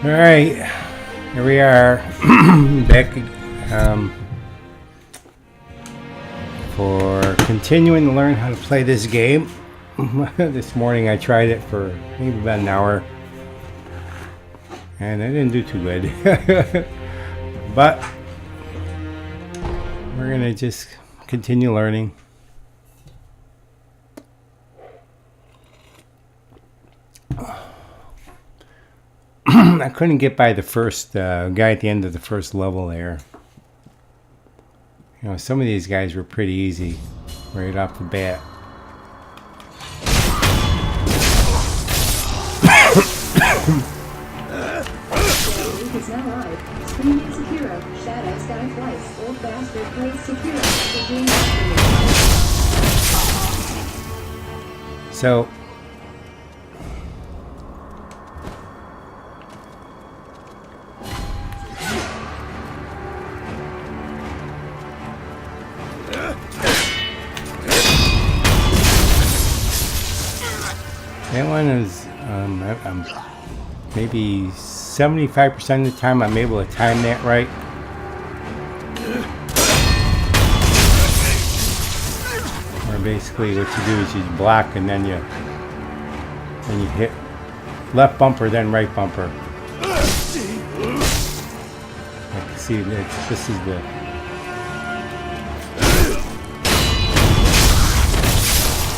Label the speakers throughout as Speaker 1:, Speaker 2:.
Speaker 1: All right, here we are back for continuing to learn how to play this game. This morning I tried it for maybe about an hour and I didn't do too good. But we're gonna just continue learning. I couldn't get by the first guy at the end of the first level there. You know, some of these guys were pretty easy right off the bat.
Speaker 2: Is now live. Streaming Sekiro, Shadow Sky Twice. Old bastard plays Sekiro.
Speaker 1: So that one is I'm maybe 75% of the time I'm able to time that right. Or basically what you do is you block and then you hit left bumper then right bumper. I can see that this is the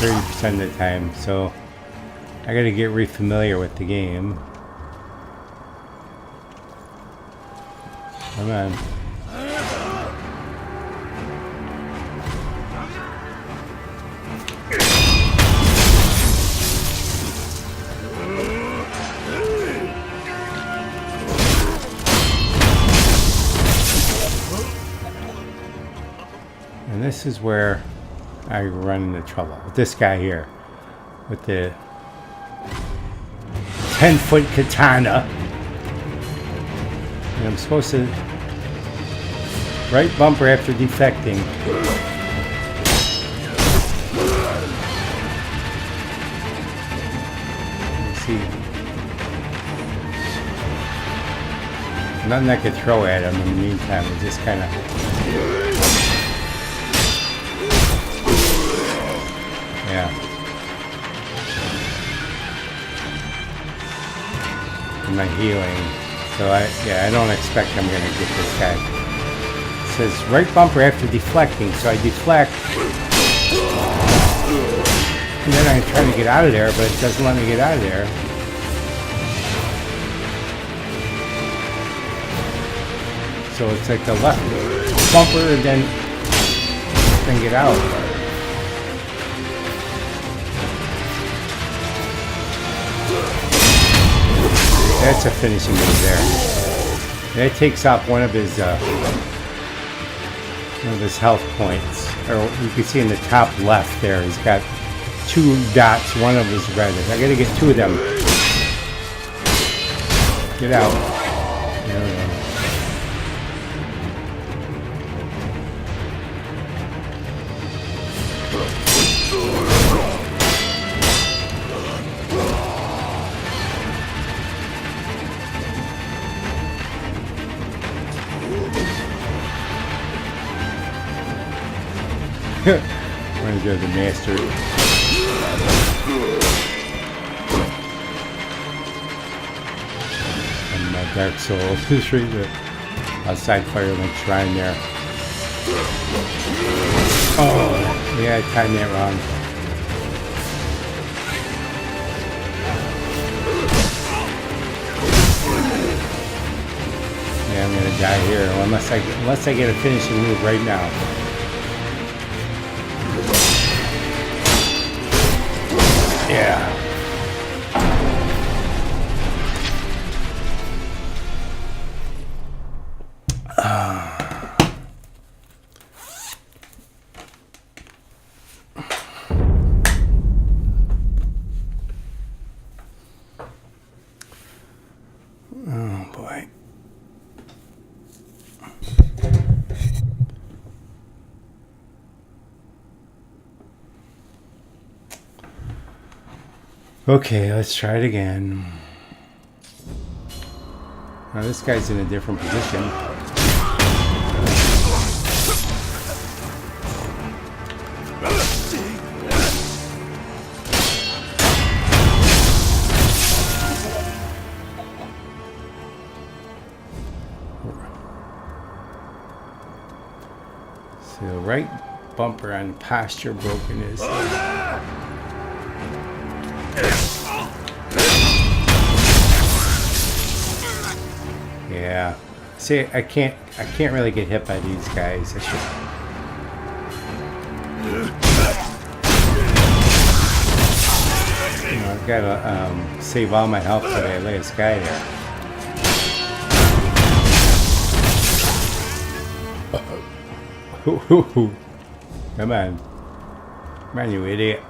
Speaker 1: 30% of the time, so I gotta get re-familiar with the game. Come on. And this is where I run into trouble with this guy here with the 10-foot katana. And I'm supposed to right bumper after defecting. Let's see. Nothing I could throw at him in the meantime. It just kind of. Yeah. And my healing. So I don't expect I'm gonna get this guy. It says right bumper after deflecting, so I deflect. And then I'm trying to get out of there, but it doesn't let me get out of there. So it's like the left bumper and then get out. That's a finishing move there. That takes off one of his health points. Or you can see in the top left there, he's got 2 dots. One of them is red. I gotta get 2 of them. Get out. There we go. I'm gonna go to the master. And my Dark Souls is right there. Outside Firelink Shrine there. Oh, yeah, I timed that wrong. Yeah, I'm gonna die here unless I get a finishing move right now. Yeah. Oh boy. Okay, let's try it again. Now this guy's in a different position. So right bumper on posture broken is. Yeah. See, I can't really get hit by these guys. I should. You know, I've got to save all my health for that last guy there. Come on. Come on, you idiot.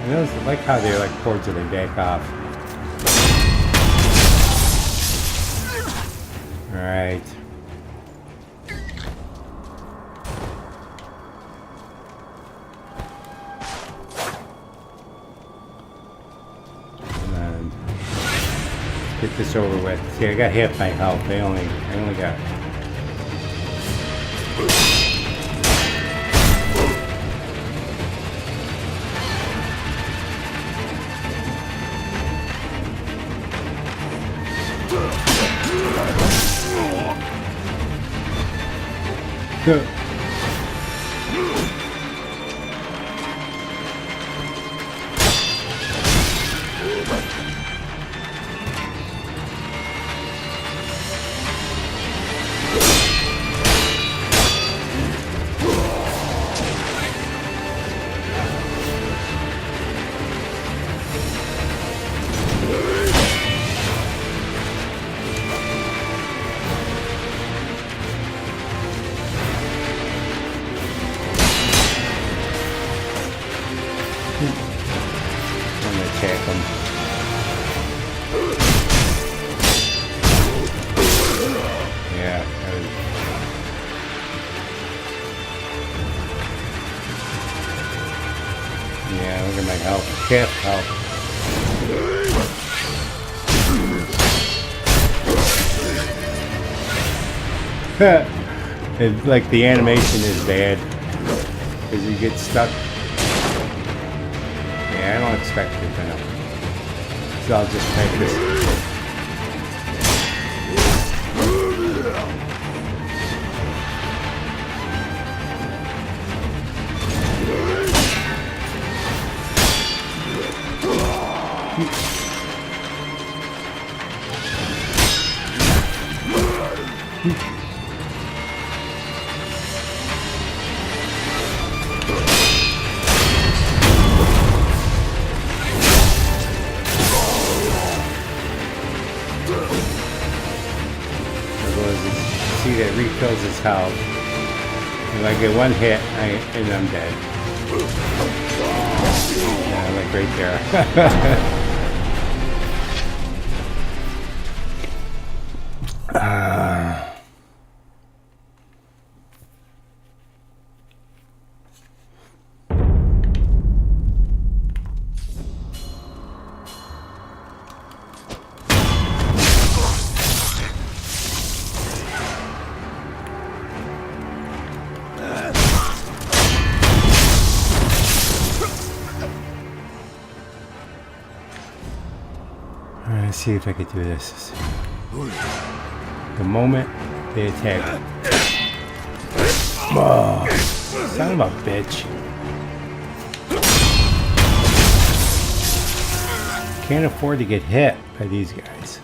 Speaker 1: I like how they're like cords and they back off. Alright. And get this over with. See, I got half my health. I only got. Good. I'm gonna attack him. Yeah. Yeah, look at my health. Half health. It, like the animation is bad because you get stuck. Yeah, I don't expect it to know. So I'll just practice. See that refills his health. If I get one hit, and I'm dead. Yeah, like right there. Let's see if I could do this. The moment they attack. Oh, son of a bitch. Can't afford to get hit by these guys.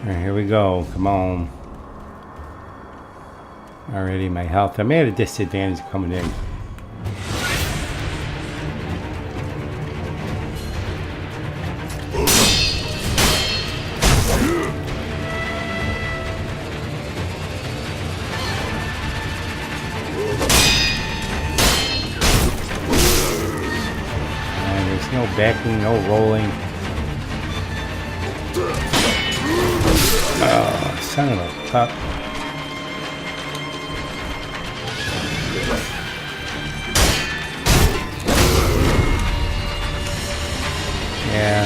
Speaker 1: Alright, here we go. Come on. Already my health. I'm at a disadvantage coming in. And there's no backing, no rolling. Oh, son of a pup. Yeah.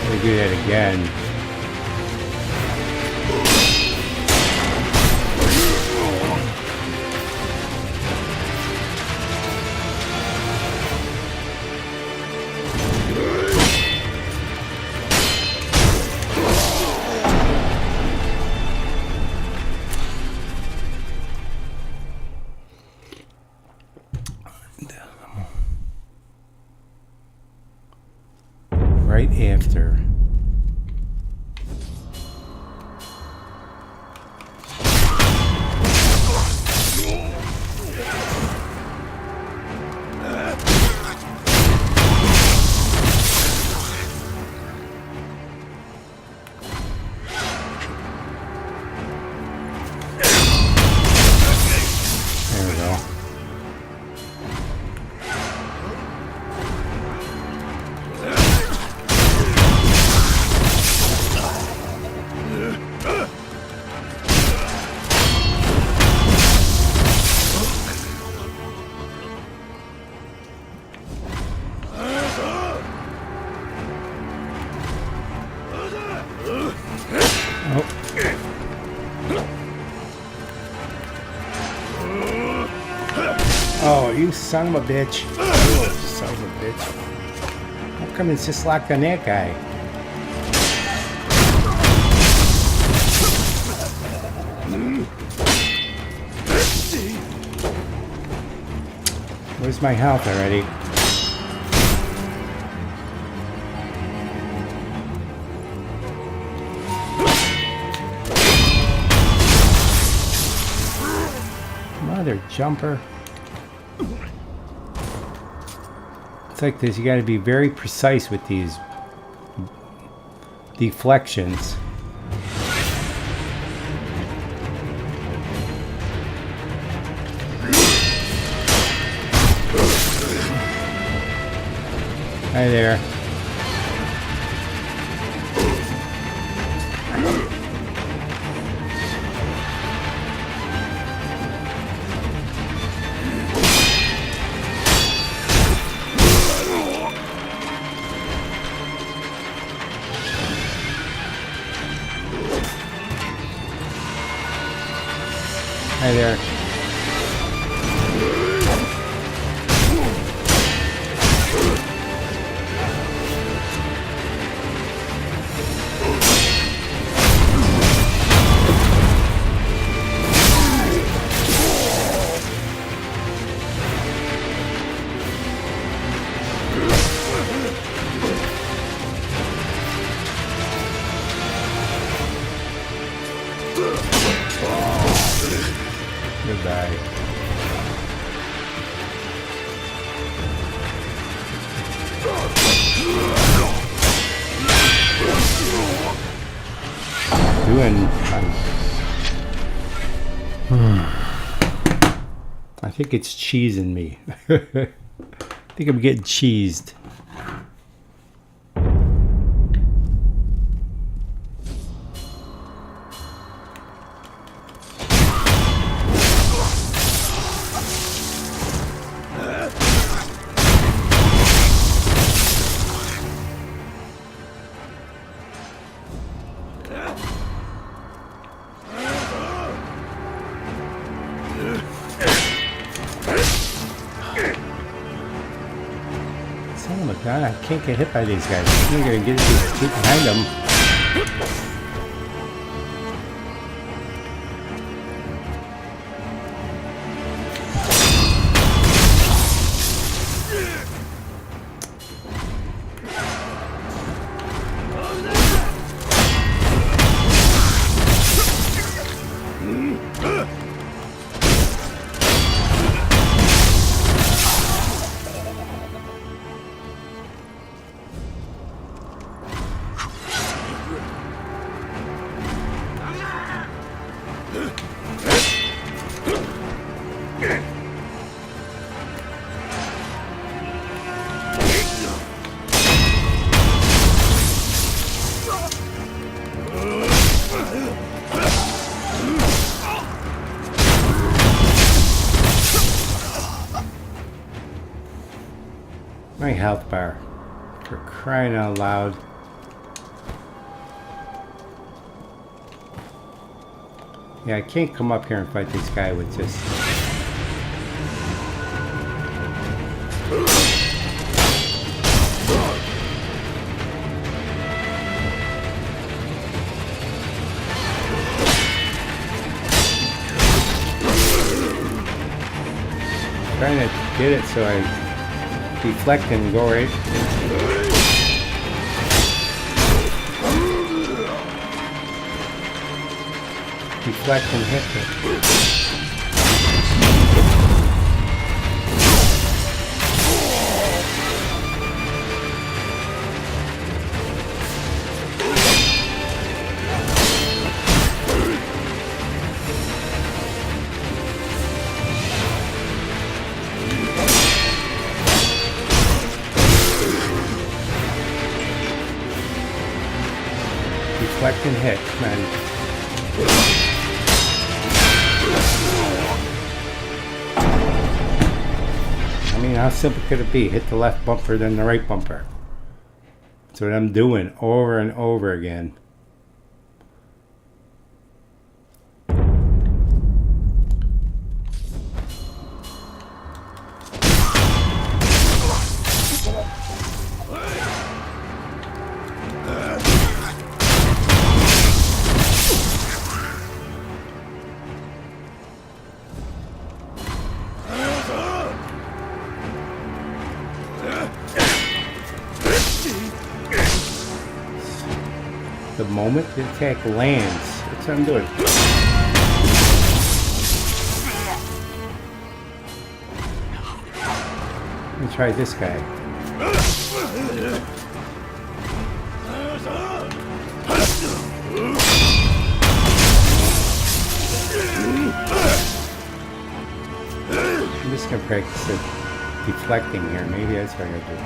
Speaker 1: Let me do that again. Right after. There we go. Oh, you son of a bitch. You son of a bitch. How come it's just locked on that guy? Where's my health already? Mother jumper. It's like this, you gotta be very precise with these deflections. Hi there. Hi there. Goodbye. Doing. I think it's cheesing me. I think I'm getting cheesed. Son of a gun, I can't get hit by these guys. I'm gonna get behind them. My health bar. For crying out loud. Yeah, I can't come up here and fight this guy with just... Trying to get it so I deflect and go right. Deflect and hit it. Deflect and hit, man. I mean, how simple could it be? Hit the left bumper, then the right bumper. That's what I'm doing over and over again. The moment the attack lands, that's what I'm doing. Let me try this guy. I'm just gonna practice it deflecting here. Maybe that's what I'm gonna do.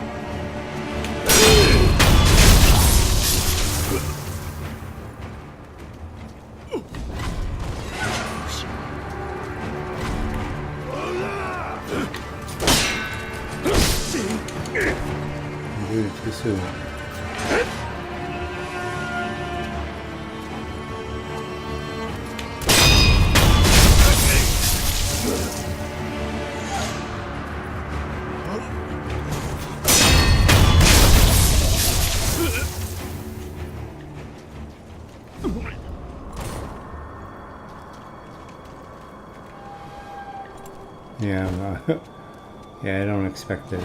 Speaker 1: Too soon. Yeah, yeah, I don't expect it.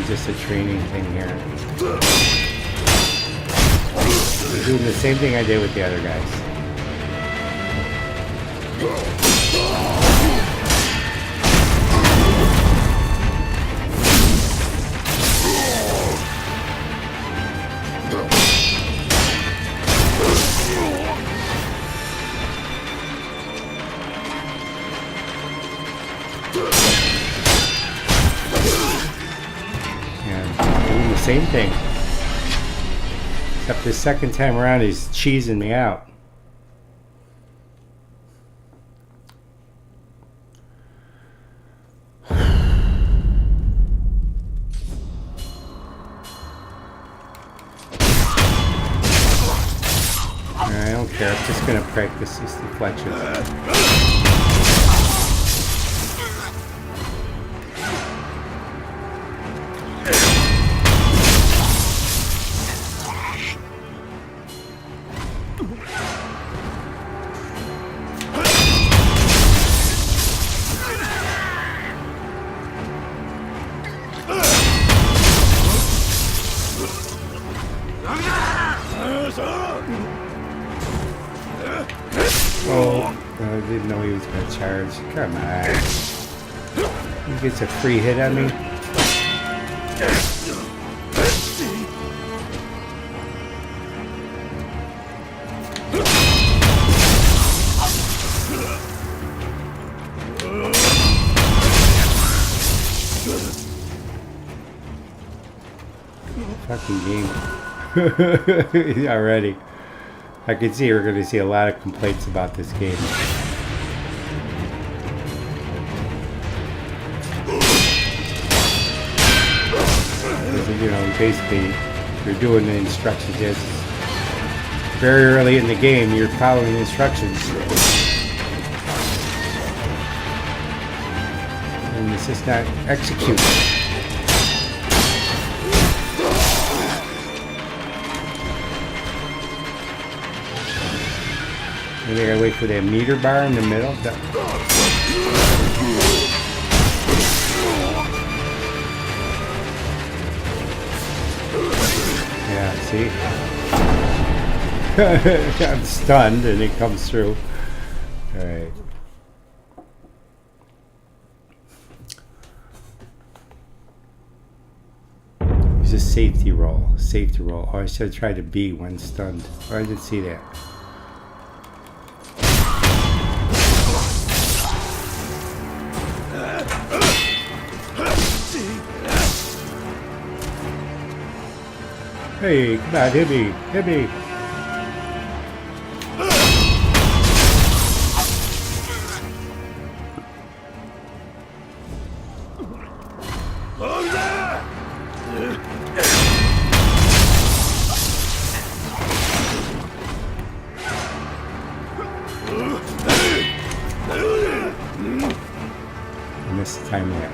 Speaker 1: Just a training thing here. I'm doing the same thing I did with the other guys. Same thing. Except this second time around he's cheesing me out. I don't care, I'm just gonna practice these deflections. Oh, I didn't know he was going to charge. Come on. He gets a free hit on me. Fucking game. Already. I can see we're going to see a lot of complaints about this game. you know, basically you're doing the instructions. Yes, very early in the game, you're following the instructions. And it's just not executed. And they gotta wait for that meter bar in the middle. Yeah, see? I'm stunned and it comes through. Alright. Use a safety roll. Safety roll. Oh, I should have tried a B when stunned. Oh, I didn't see that. Hey, come on, hit me, hit me. I missed the time there.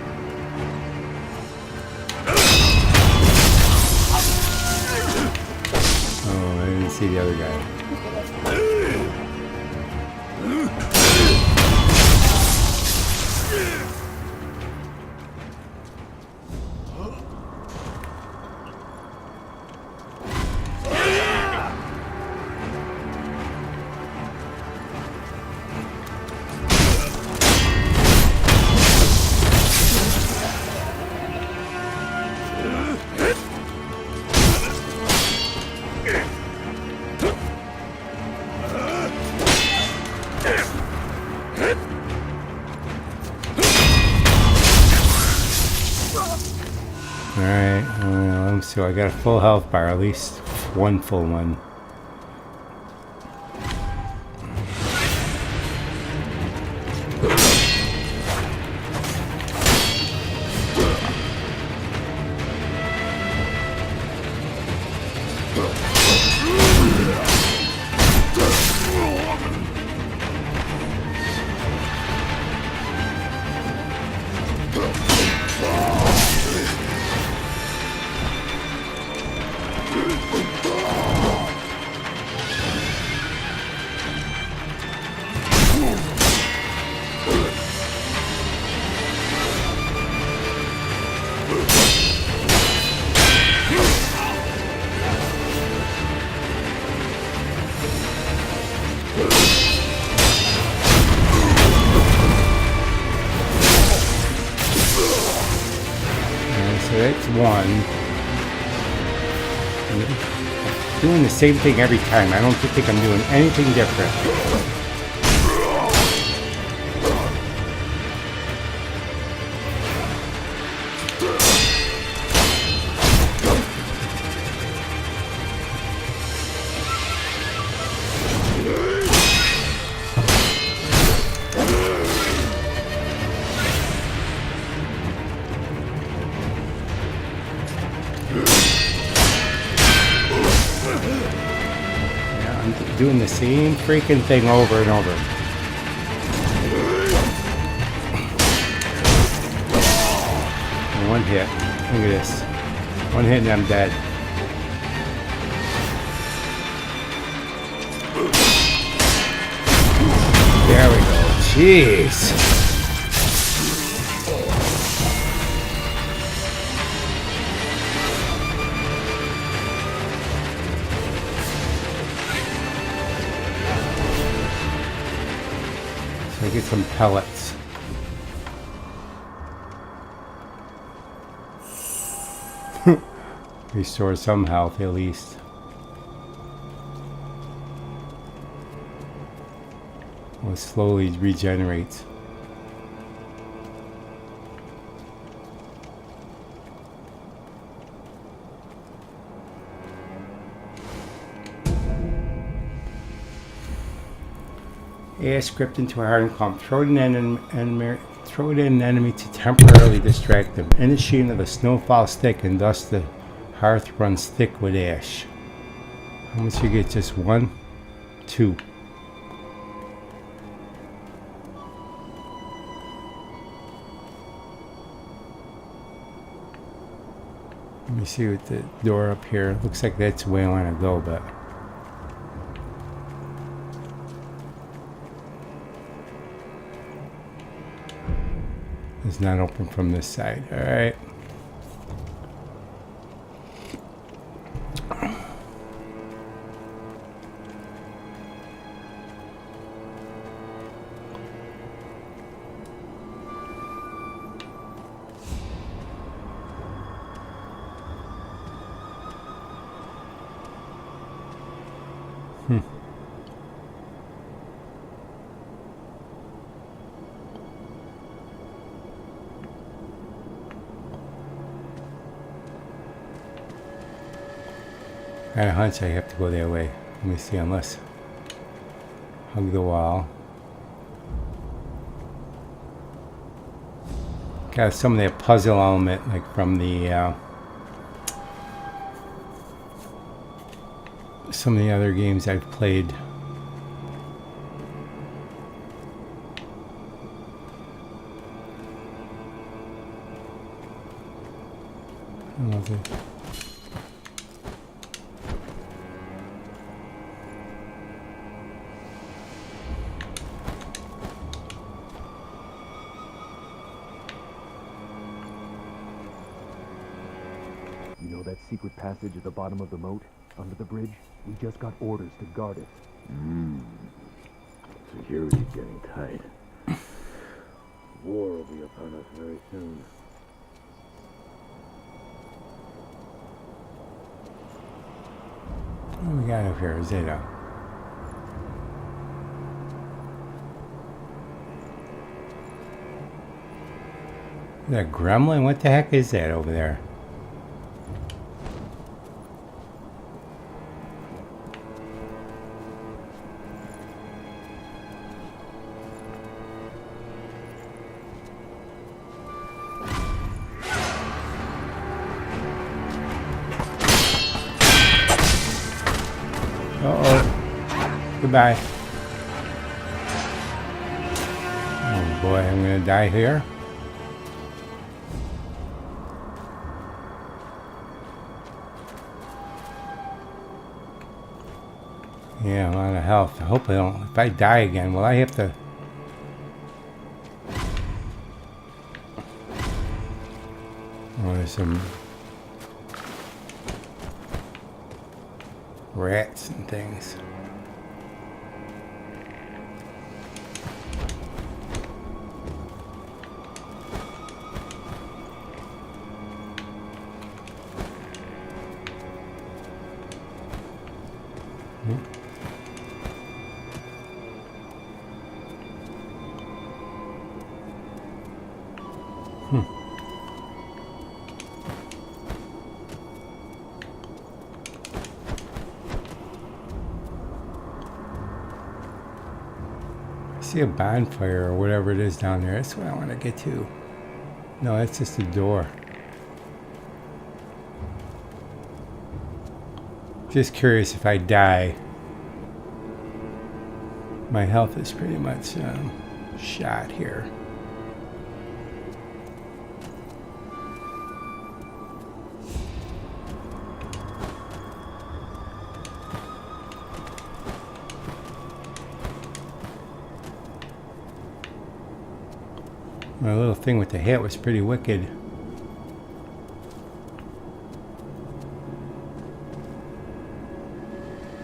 Speaker 1: Oh, I didn't see the other guy. Alright, so I got a full health bar, at least one full one. So that's one. I'm doing the same thing every time. I don't think I'm doing anything different. Doing the same freaking thing over and over. And one hit. Look at this. One hit and I'm dead. There we go. Jeez. Get some pellets. Restore some health at least. Well, it slowly regenerates. Add script into a hardened clump. Throw it in an enemy to temporarily distract them. In the sheen of the snowfall stick and dust the Hearth runs thick with ash. How much you get? Just 1? 2. Let me see what the door up here. Looks like that's the way I want to go, but it's not open from this side. All right. I had a hunch I have to go that way. Let me see, unless hug the wall. Got some of that puzzle element, like from the some of the other games I've played. I don't know if it-
Speaker 3: You know that secret passage at the bottom of the moat, under the bridge? We just got orders to guard it.
Speaker 4: Security's getting tight. War will be upon us very soon.
Speaker 1: What do we got up here? Zeta. Is that a gremlin? What the heck is that over there? Uh-oh. Goodbye. Oh boy, I'm gonna die here. Yeah, I'm out of health. I hope I don't. If I die again, will I have to? Oh, there's some rats and things. I see a bonfire or whatever it is down there. That's what I want to get to. No, that's just a door. Just curious, if I die, my health is pretty much shot here. My little thing with the hat was pretty wicked.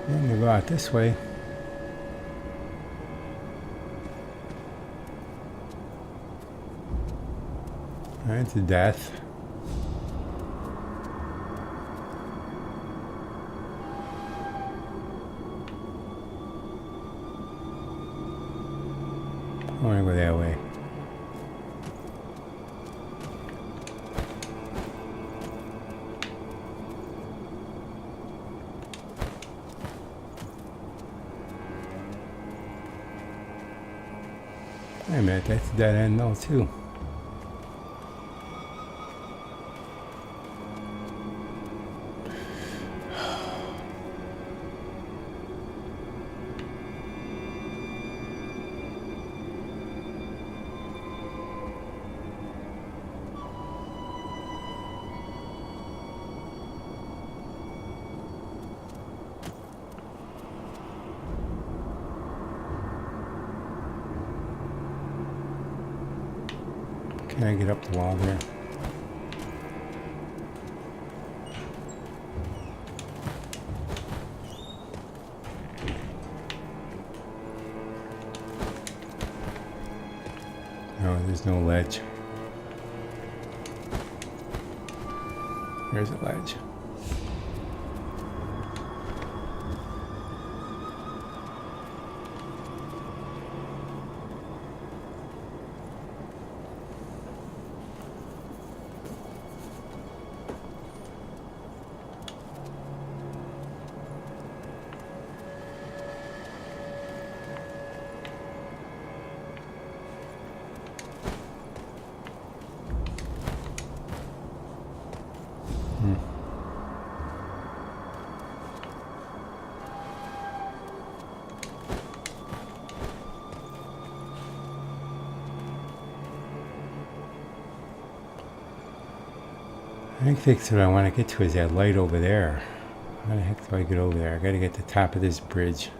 Speaker 1: I'm gonna go out this way. That's a death. I wanna go that way. Wait a minute, that's a dead end though too. Can I get up the wall there? No, there's no ledge. There's a ledge. I think that's what I want to get to is that light over there. How the heck do I get over there? I gotta get to the top of this bridge.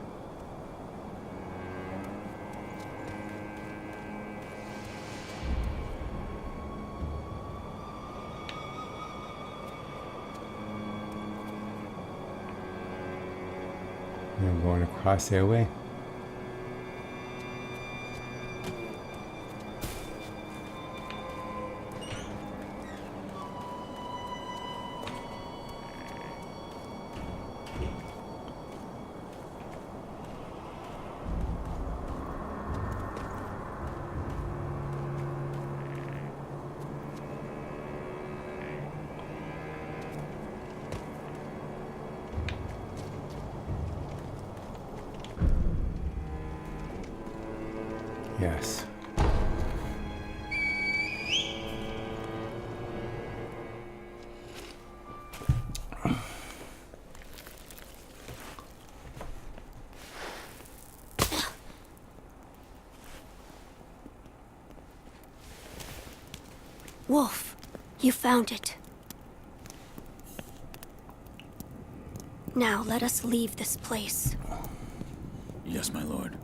Speaker 1: And I'm going across that way. Yes.
Speaker 5: Wolf, you found it. Now let us leave this place.
Speaker 6: Yes, my lord.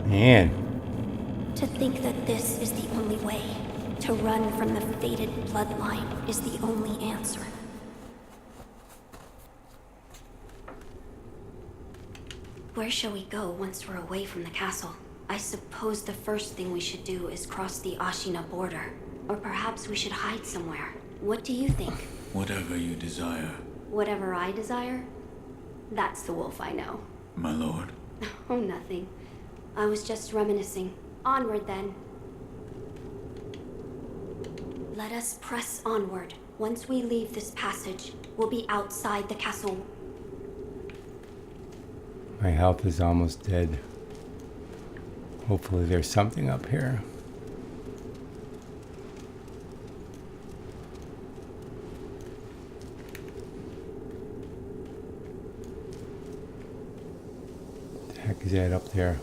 Speaker 1: Man.
Speaker 5: To think that this is the only way. To run from the fated bloodline is the only answer. Where shall we go once we're away from the castle? I suppose the first thing we should do is cross the Ashina border. Or perhaps we should hide somewhere. What do you think?
Speaker 6: Whatever you desire,
Speaker 5: Whatever I desire? That's the wolf I know.
Speaker 6: my lord.
Speaker 5: Oh, nothing. I was just reminiscing. Onward, then. Let us press onward. Once we leave this passage, we'll be outside the castle.
Speaker 1: My health is almost dead. Hopefully there's something up here. What the heck is that up there?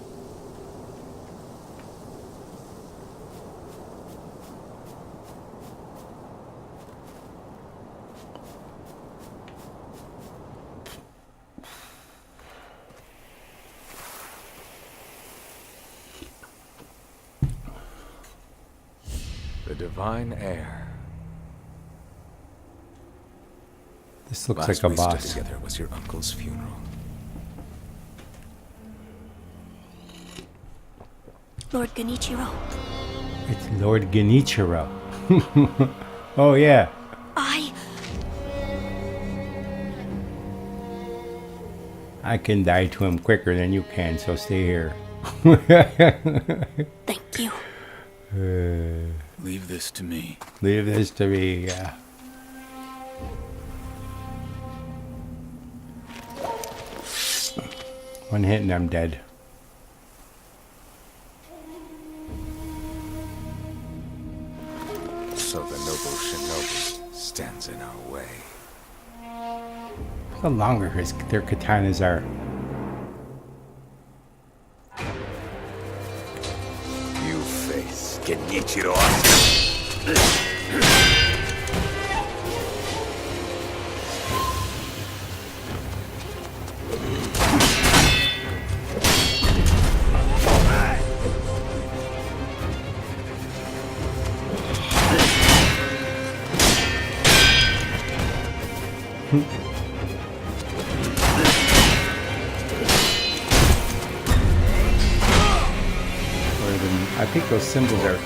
Speaker 7: The divine heir.
Speaker 1: This looks
Speaker 7: Last
Speaker 1: like a
Speaker 7: we stood
Speaker 1: boss.
Speaker 7: together was your uncle's funeral.
Speaker 5: Lord Genichiro,
Speaker 1: It's Lord Genichiro. Oh yeah. I can die to him quicker than you can, so stay here.
Speaker 5: Thank you.
Speaker 6: Leave this to me.
Speaker 1: Leave this to me, yeah. One hit and I'm dead.
Speaker 7: So the noble shinobi stands in our way.
Speaker 1: The longer their katanas are.
Speaker 7: You face Genichiro.
Speaker 1: I think those symbols are...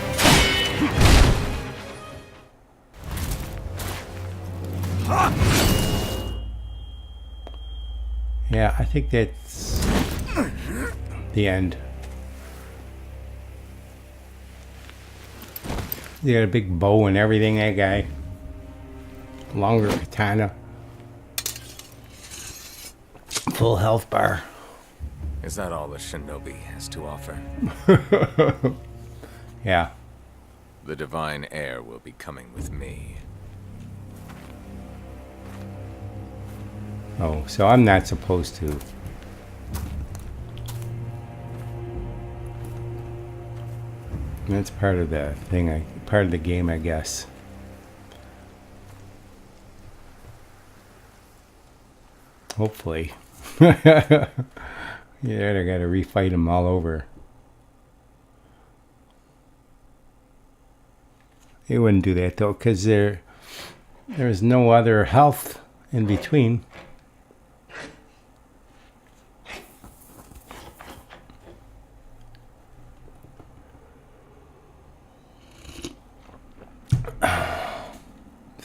Speaker 1: Yeah, I think that's the end. He got a big bow and everything, that guy. Longer katana. Full health bar.
Speaker 7: Is that all the shinobi has to offer?
Speaker 1: Yeah.
Speaker 7: The divine heir will be coming with me.
Speaker 1: Oh, so I'm not supposed to. That's part of the thing, part of the game, I guess. Hopefully. Yeah, I gotta refight them all over. They wouldn't do that though, because there's no other health in between.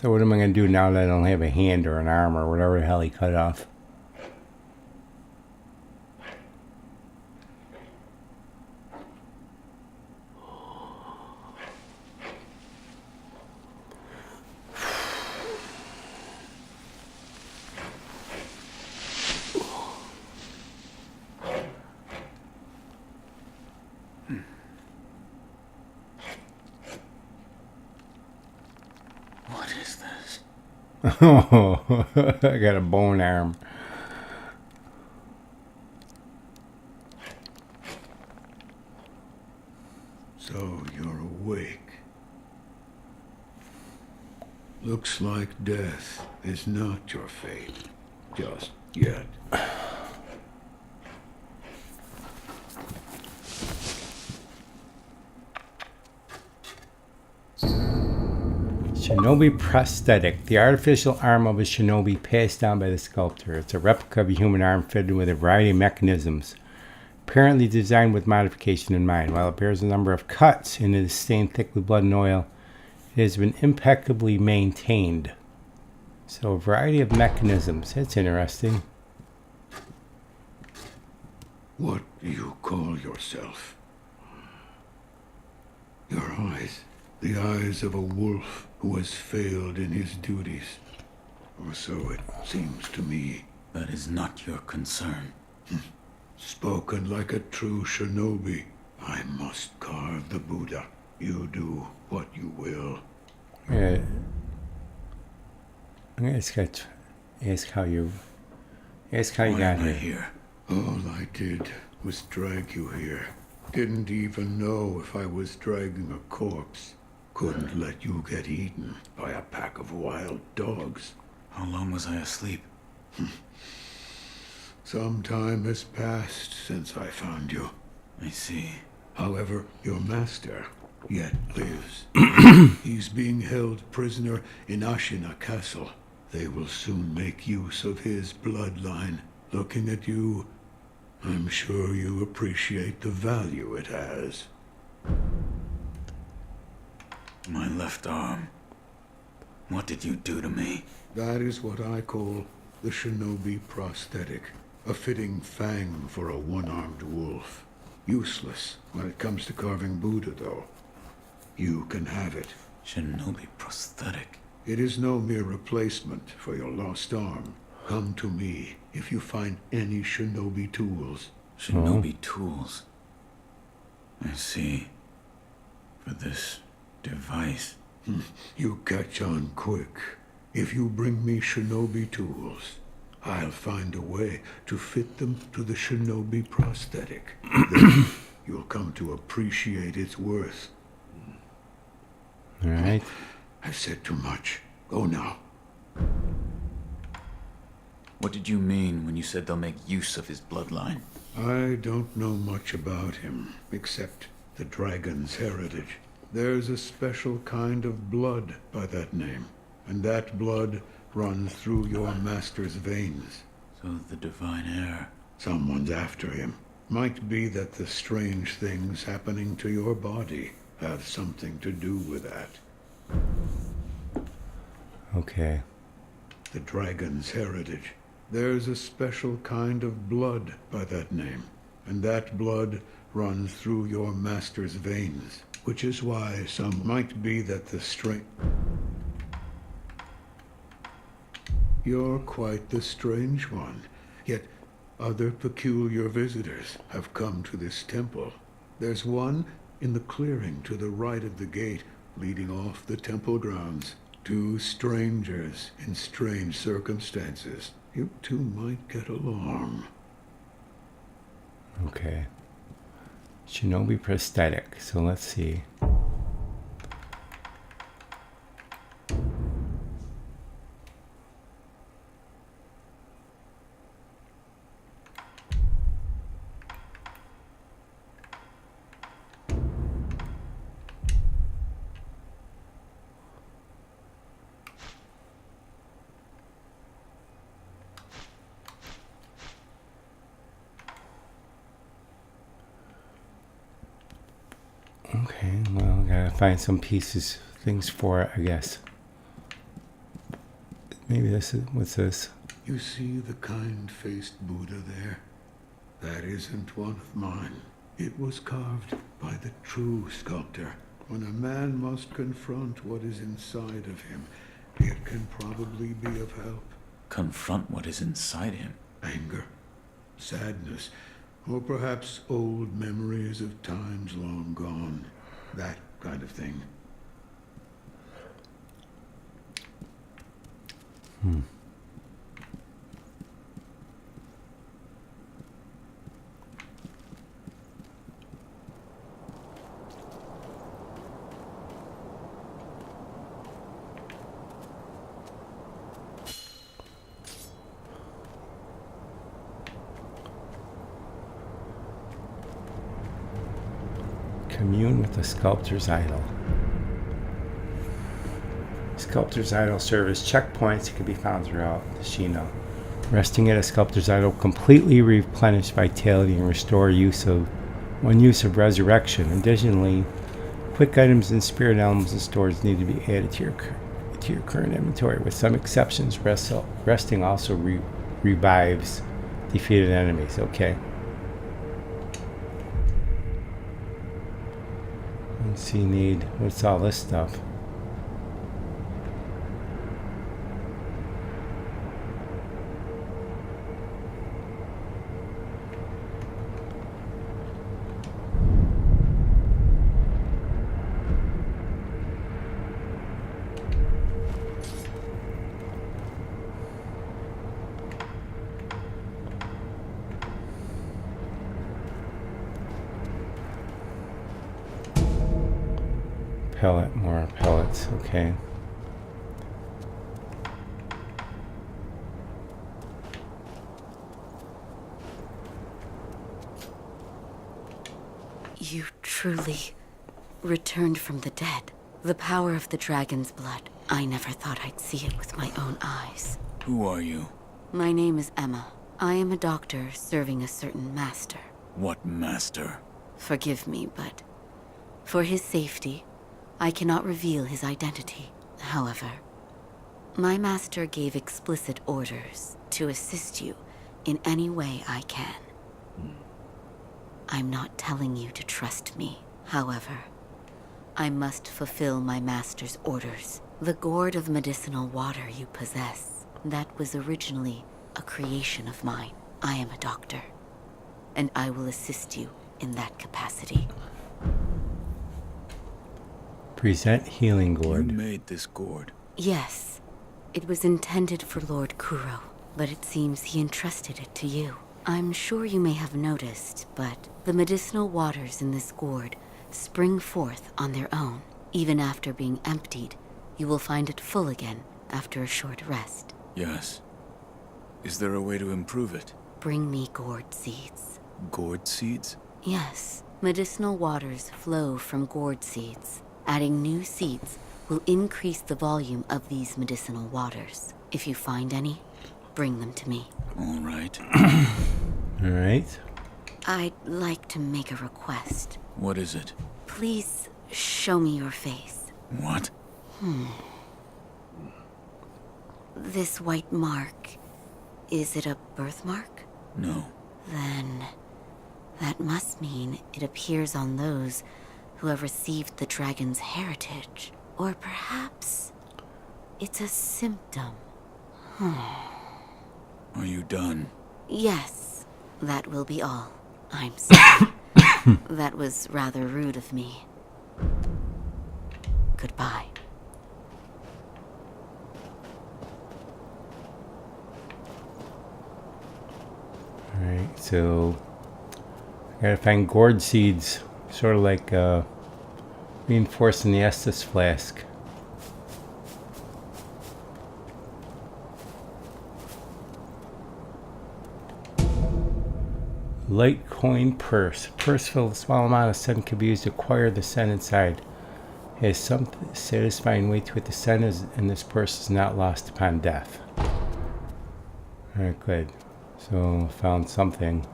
Speaker 1: So what am I going to do now that I don't have a hand or an arm or whatever the hell he cut off?
Speaker 6: What is this?
Speaker 1: Oh, I got a bone arm.
Speaker 8: So you're awake. Looks like death is not your fate. Just yet.
Speaker 1: Shinobi prosthetic. The artificial arm of a shinobi passed down by the sculptor. It's a replica of a human arm fitted with a variety of mechanisms, apparently designed with modification in mind. While it bears a number of cuts and it is stained thick with blood and oil, it has been impeccably maintained. So a variety of mechanisms. That's interesting.
Speaker 8: What do you call yourself? Your eyes. The eyes of a wolf who has failed in his duties. Or so it seems to me.
Speaker 6: That is not your concern.
Speaker 8: Spoken like a true shinobi. I must carve the Buddha. You do what you will.
Speaker 1: Yeah. I'm gonna ask how you
Speaker 6: Why
Speaker 1: got
Speaker 6: am I
Speaker 1: here.
Speaker 6: here?
Speaker 8: All I did was drag you here. Didn't even know if I was dragging a corpse. Couldn't let you get eaten by a pack of wild dogs.
Speaker 6: How long was I asleep?
Speaker 8: Some time has passed since I found you.
Speaker 6: I see.
Speaker 8: However, your master yet lives. He's being held prisoner in Ashina Castle. They will soon make use of his bloodline. Looking at you, I'm sure you appreciate the value it has.
Speaker 6: My left arm. What did you do to me?
Speaker 8: That is what I call the shinobi prosthetic. A fitting fang for a one-armed wolf. Useless when it comes to carving Buddha, though. You can have it.
Speaker 6: Shinobi prosthetic.
Speaker 8: It is no mere replacement for your lost arm. Come to me if you find any shinobi tools.
Speaker 6: Shinobi tools. I see. For this device.
Speaker 8: You catch on quick. If you bring me shinobi tools, I'll find a way to fit them to the shinobi prosthetic. Then you'll come to appreciate its worth.
Speaker 1: All right.
Speaker 8: I've said too much. Go now.
Speaker 6: What did you mean when you said they'll make use of his bloodline?
Speaker 8: I don't know much about him, except the dragon's heritage. There's a special kind of blood by that name, and that blood runs through your master's veins.
Speaker 6: So the divine heir.
Speaker 8: Someone's after him. Might be that the strange things happening to your body have something to do with that.
Speaker 1: Okay.
Speaker 8: The dragon's heritage. There's a special kind of blood by that name, and that blood runs through your master's veins, which is why some might be that the strange... You're quite the strange one, yet other peculiar visitors have come to this temple. There's one in the clearing to the right of the gate leading off the temple grounds. 2 strangers in strange circumstances. You two might get along.
Speaker 1: Okay. Shinobi prosthetic. So let's see. Okay, well, I gotta find some pieces, things for it, I guess. Maybe this is, what's this?
Speaker 8: You see the kind-faced Buddha there? That isn't one of mine. It was carved by the true sculptor. When a man must confront what is inside of him, it can probably be of help.
Speaker 6: Confront what is inside him.
Speaker 8: Anger, sadness, or perhaps old memories of times long gone. That kind of thing.
Speaker 1: Commune with the sculptor's idol. Sculptor's idol serve as checkpoints that can be found throughout the Shino. Resting at a sculptor's idol completely replenish vitality and restore use of resurrection. Additionally, quick items and spirit elements and stores need to be added to your current inventory. With some exceptions, resting also revives defeated enemies. Okay. Let's see, what's all this stuff? Pellet, more pellets, okay.
Speaker 9: You truly returned from the dead. The power of the dragon's blood. I never thought I'd see it with my own eyes.
Speaker 6: Who are you?
Speaker 9: My name is Emma. I am a doctor serving a certain master.
Speaker 6: What master?
Speaker 9: Forgive me, but for his safety, I cannot reveal his identity. However, my master gave explicit orders to assist you in any way I can. I'm not telling you to trust me. However, I must fulfill my master's orders. The gourd of medicinal water you possess, that was originally a creation of mine. I am a doctor, and I will assist you in that capacity.
Speaker 1: Present healing gourd.
Speaker 6: You made this gourd.
Speaker 9: Yes, it was intended for Lord Kuro, but it seems he entrusted it to you. I'm sure you may have noticed, but the medicinal waters in this gourd spring forth on their own. Even after being emptied, you will find it full again after a short rest.
Speaker 6: Yes. Is there a way to improve it?
Speaker 9: Bring me gourd seeds.
Speaker 6: Gourd seeds?
Speaker 9: Yes, medicinal waters flow from gourd seeds. Adding new seeds will increase the volume of these medicinal waters. If you find any, bring them to me.
Speaker 6: All right.
Speaker 1: All right.
Speaker 9: I'd like to make a request.
Speaker 6: What is it?
Speaker 9: Please show me your face.
Speaker 6: What?
Speaker 9: This white mark, is it a birthmark?
Speaker 6: No.
Speaker 9: Then that must mean it appears on those who have received the dragon's heritage. Or perhaps it's a symptom.
Speaker 6: Are you done?
Speaker 9: Yes, that will be all. I'm sorry. That was rather rude of me. Goodbye.
Speaker 1: Alright, so I gotta find gourd seeds, sort of like reinforcing the Estus flask. Litecoin purse. Purse filled with a small amount of scent can be used to acquire the scent inside. It has some satisfying weight to it. The scent in this purse is not lost upon death. Alright, good. So, found something.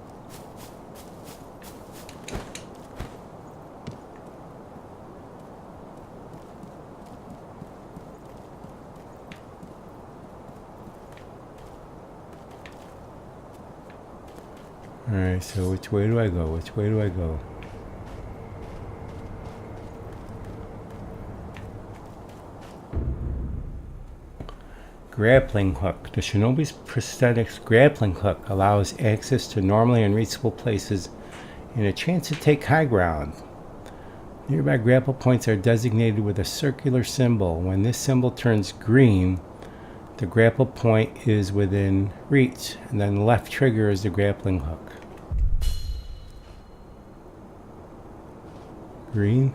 Speaker 1: Alright, so which way do I go? Which way do I go? Grappling hook. The Shinobi's prosthetics grappling hook allows access to normally unreachable places and a chance to take high ground. Nearby grapple points are designated with a circular symbol. When this symbol turns green, the grapple point is within reach, and then the left trigger is the grappling hook. Green.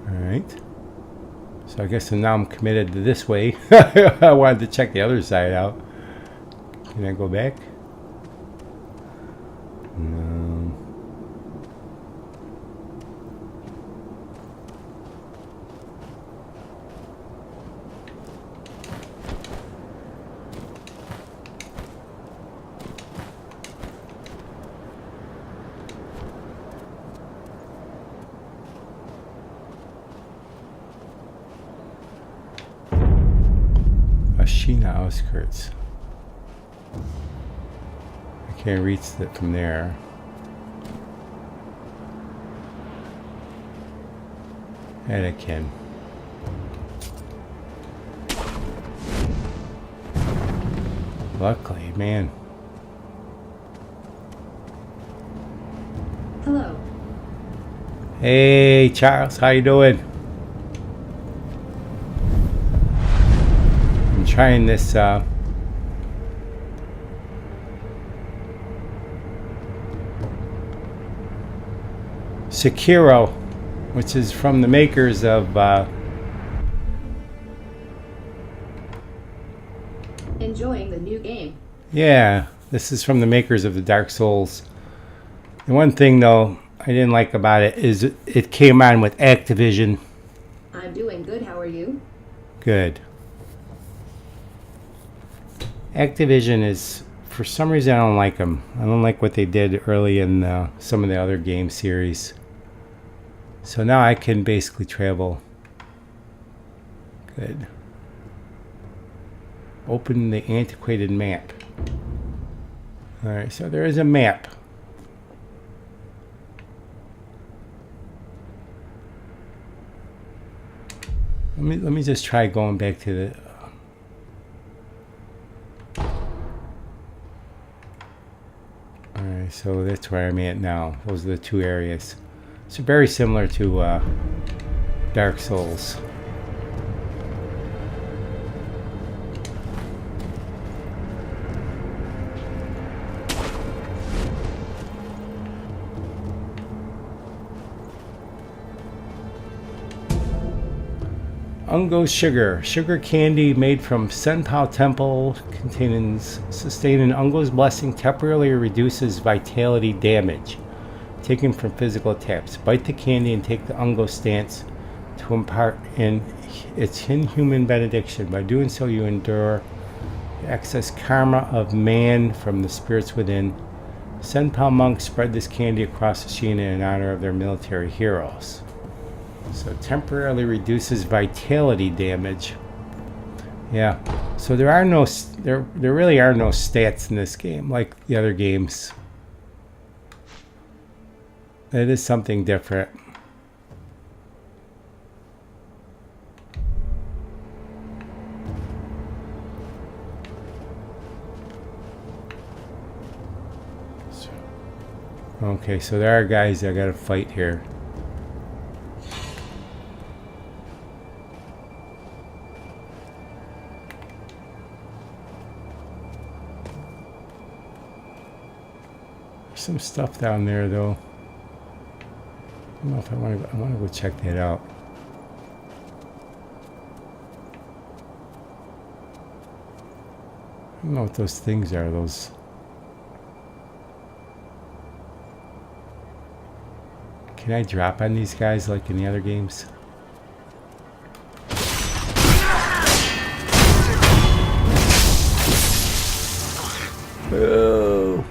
Speaker 1: Alright. So I guess now I'm committed to this way. I wanted to check the other side out. Can I go back? No. Ashina outskirts. I can't reach it from there. And I can. Luckily, man.
Speaker 2: Hello.
Speaker 1: Hey, Charles, how you doing? I'm trying this, Sekiro, which is from the makers of,
Speaker 2: Enjoying the new game.
Speaker 1: yeah, this is from the makers of the Dark Souls. The one thing, though, I didn't like about it is it came on with Activision.
Speaker 2: I'm doing good. How are you?
Speaker 1: Good. Activision is, for some reason, I don't like them. I don't like what they did early in some of the other game series. So now I can basically travel. Good. Open the antiquated map. Alright, so there is a map. Let me just try going back to the... Alright, so that's where I'm at now. Those are the two areas. So very similar to Dark Souls. Ungo sugar. Sugar candy made from Senpao Temple sustaining Ungo's blessing temporarily reduces vitality damage. taken from physical attacks. Bite the candy and take the Ungo stance to impart in its inhuman benediction. By doing so, you endure the excess karma of man from the spirits within. Senpal monks spread this candy across Ashina in honor of their military heroes. So it temporarily reduces vitality damage. Yeah. So there really are no stats in this game like the other games. It is something different. Okay, so there are guys I gotta fight here. There's some stuff down there though. I don't know if I want to go check that out. I don't know what those things are, those. Can I drop on these guys like in the other games? Oh.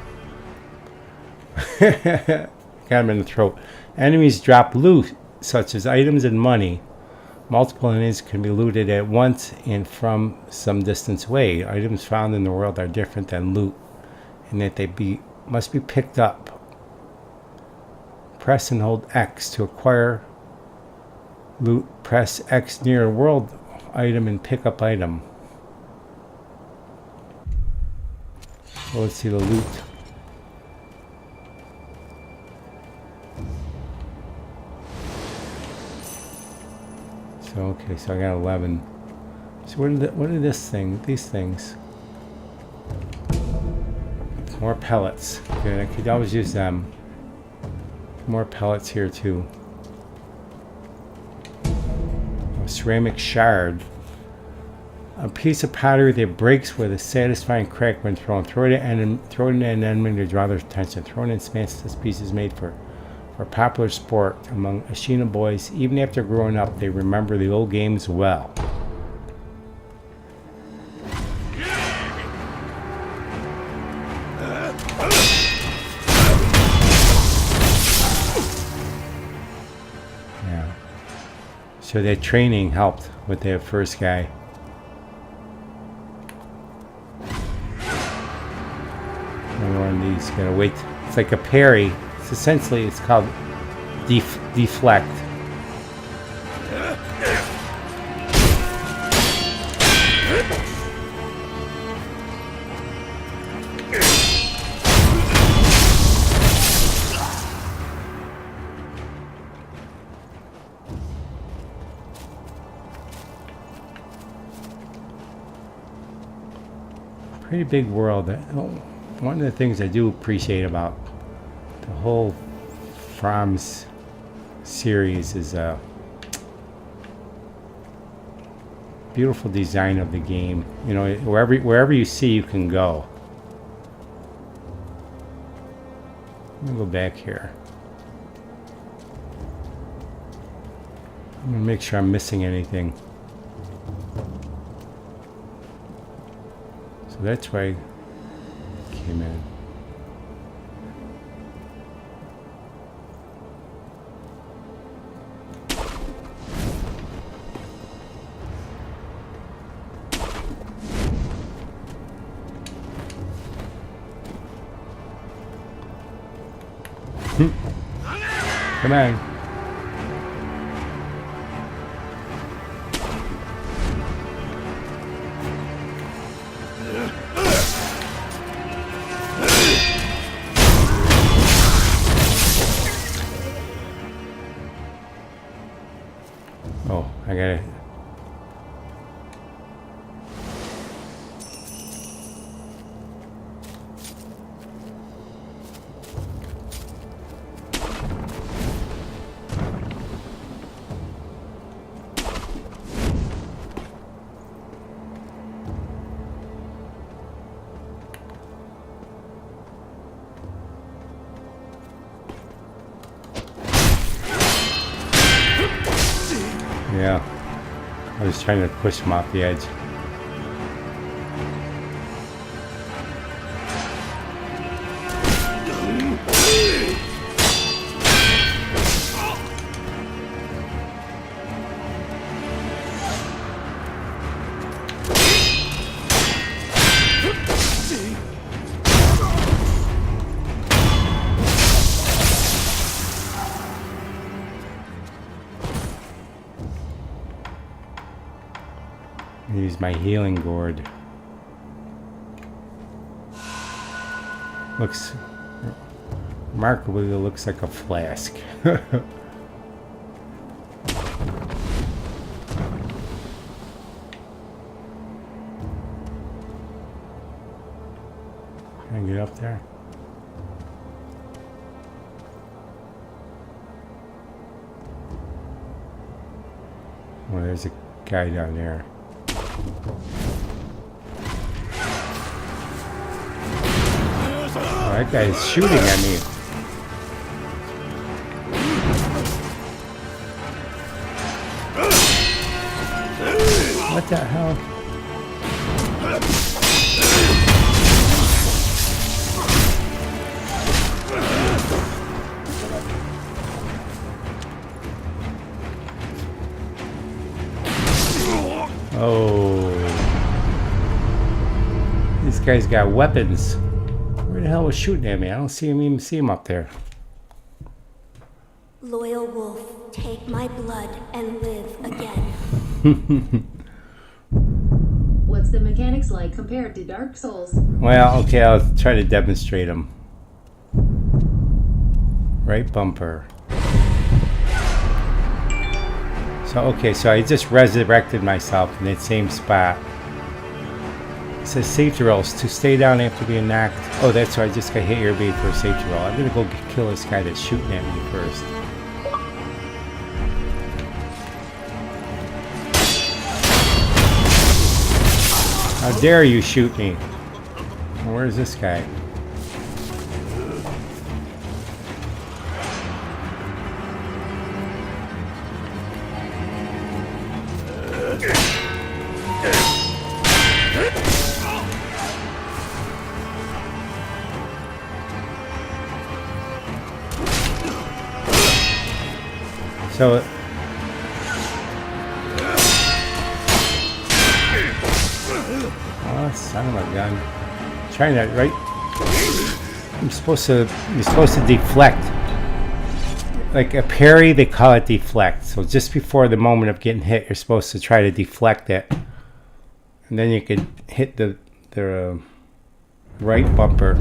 Speaker 1: Got him in the throat. Enemies drop loot, such as items and money. Multiple enemies can be looted at once and from some distance away. Items found in the world are different than loot, in that they must be picked up. Press and hold X to acquire loot. Press X near a world item and pick up item. So let's see the loot. So okay, so I got 11. So what are these things? More pellets. Good, I could always use them. More pellets here too. A ceramic shard. A piece of pottery that breaks with a satisfying crack when thrown. Throw it at an enemy to draw their attention. Thrown in smash, this piece is made for popular sport among Ashina boys. Even after growing up, they remember the old games well. Yeah. So that training helped with that first guy. Another one of these. Gotta wait. It's like a parry. It's called deflect. Pretty big world. One of the things I do appreciate about the whole From's series is a beautiful design of the game. You know, wherever you see, you can go. Let me go back here. I'm gonna make sure I'm missing anything. So that's why I came in. Come on. Oh, I got it. Yeah. I was trying to push him off the edge. Use my healing gourd. Looks remarkably, it looks like a flask. Can I get up there? Well, there's a guy down there. Oh, that guy's shooting at me. What the hell? Oh. This guy's got weapons. Where the hell was shooting at me? I don't see him, even see him up there.
Speaker 5: Loyal wolf, take my blood and live again.
Speaker 2: What's the mechanics like compared to Dark Souls?
Speaker 1: Well, okay, I'll try to demonstrate them. Right bumper. So, okay, so I just resurrected myself in that same spot. It says safety rolls to stay down after being knocked. Oh, that's why I just got hit here B for a safety roll. I'm gonna go kill this guy that's shooting at me first. How dare you shoot me? Where's this guy? So oh, son of a gun. Trying that right. You're supposed to deflect. Like a parry, they call it deflect. So just before the moment of getting hit, you're supposed to try to deflect it. And then you can hit the right bumper.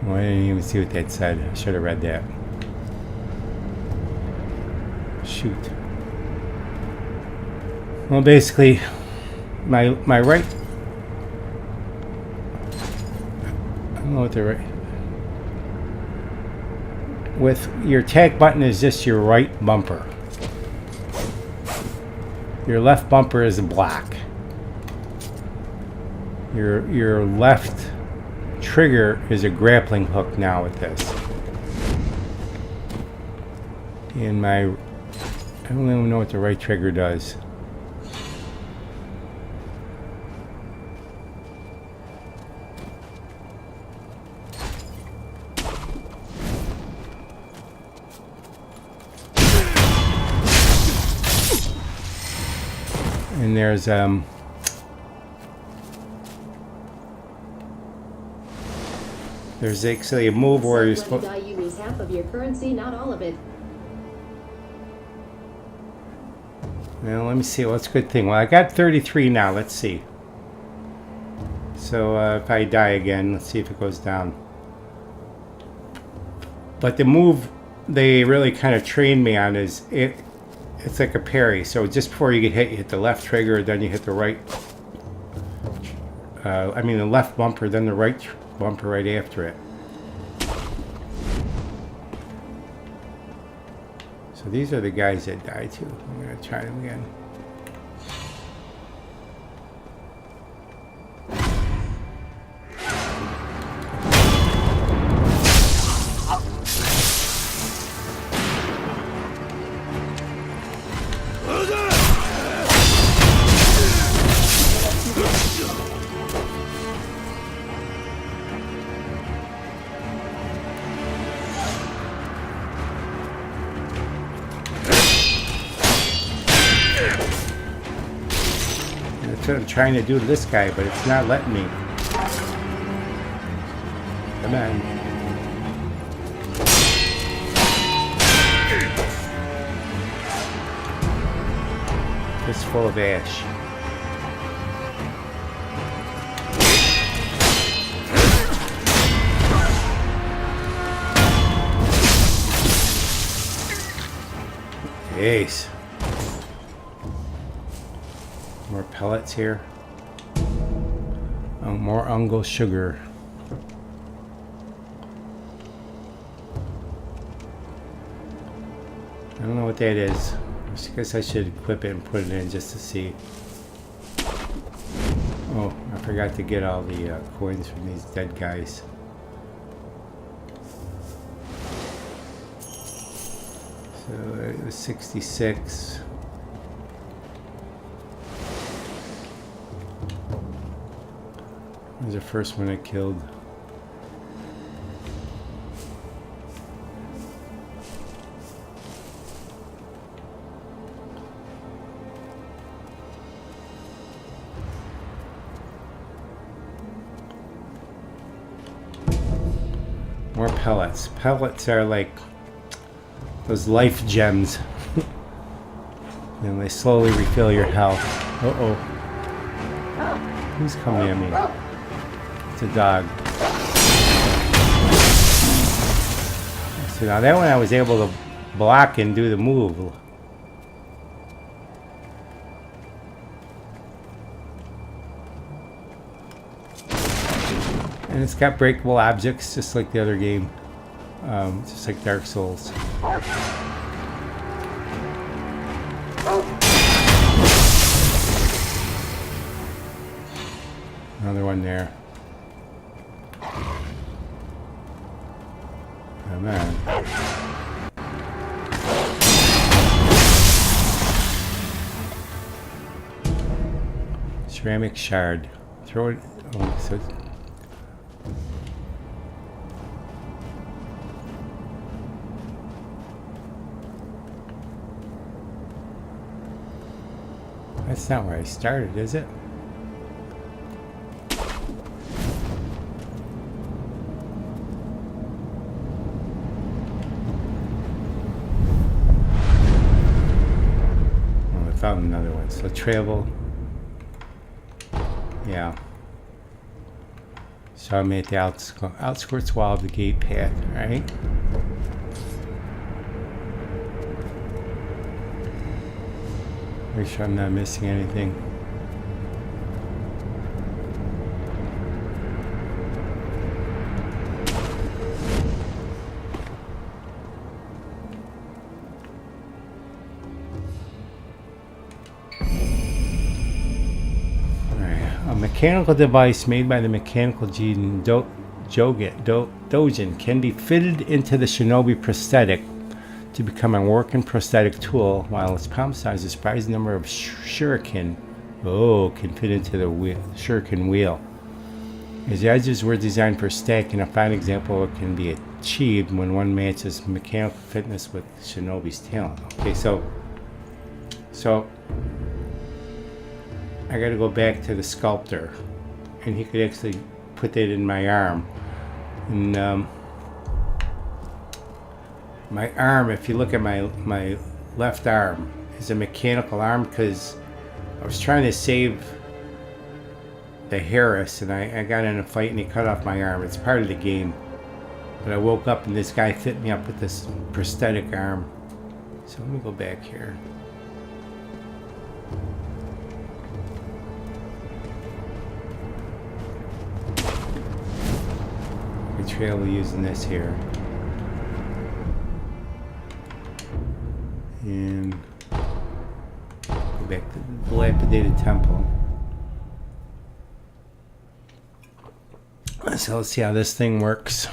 Speaker 1: Well, I didn't even see what that said. I should have read that. Shoot. Well, basically, my right. I don't know what the right. With your attack button is just your right bumper. Your left bumper is a block. Your left trigger is a grappling hook now with this. And I don't even know what the right trigger does. And there's actually a move where you're supposed.
Speaker 2: When you die, you lose half of your currency, not all of it.
Speaker 1: Well, let me see. What's a good thing? Well, I got 33 now. Let's see. So if I die again, let's see if it goes down. But the move they really kind of trained me on is it's like a parry. So just before you get hit, you hit the left trigger, then you hit the right. I mean the left bumper, then the right bumper right after it. So these are the guys that died too. I'm gonna try them again. what I'm trying to do to this guy, but it's not letting me. Come on. It's full of ash. Jeez. More pellets here. Oh, more ungo sugar. I don't know what that is. I guess I should equip it and put it in just to see. Oh, I forgot to get all the coins from these dead guys. So it was 66. That was the first one I killed. More pellets. Pellets are like those life gems. And they slowly refill your health. Uh-oh. Who's coming at me? It's a dog. So now that one I was able to block and do the move. And it's got breakable objects just like the other game. Just like Dark Souls. Another one there. Oh man. Ceramic shard. Throw it. Oh, so it's, that's not where I started, is it? Oh, I found another one. So travel. Yeah. So I'm at the outskirts wall of the gate path, right? Make sure I'm not missing anything. A mechanical device made by the mechanical gene Dojin can be fitted into the shinobi prosthetic to become a working prosthetic tool, while its palm size, a surprising number of shuriken can fit into the shuriken wheel. Its edges were designed for stacking, a fine example of what can be achieved when one matches mechanical fitness with shinobi's talent. Okay, so I gotta go back to the sculptor, and he could actually put that in my arm. And my arm, if you look at my left arm, is a mechanical arm because I was trying to save the Harris, and I got in a fight and he cut off my arm. It's part of the game. But I woke up and this guy fit me up with this prosthetic arm. So let me go back here. Trail using this here, and go back to the dilapidated temple. So let's see how this thing works.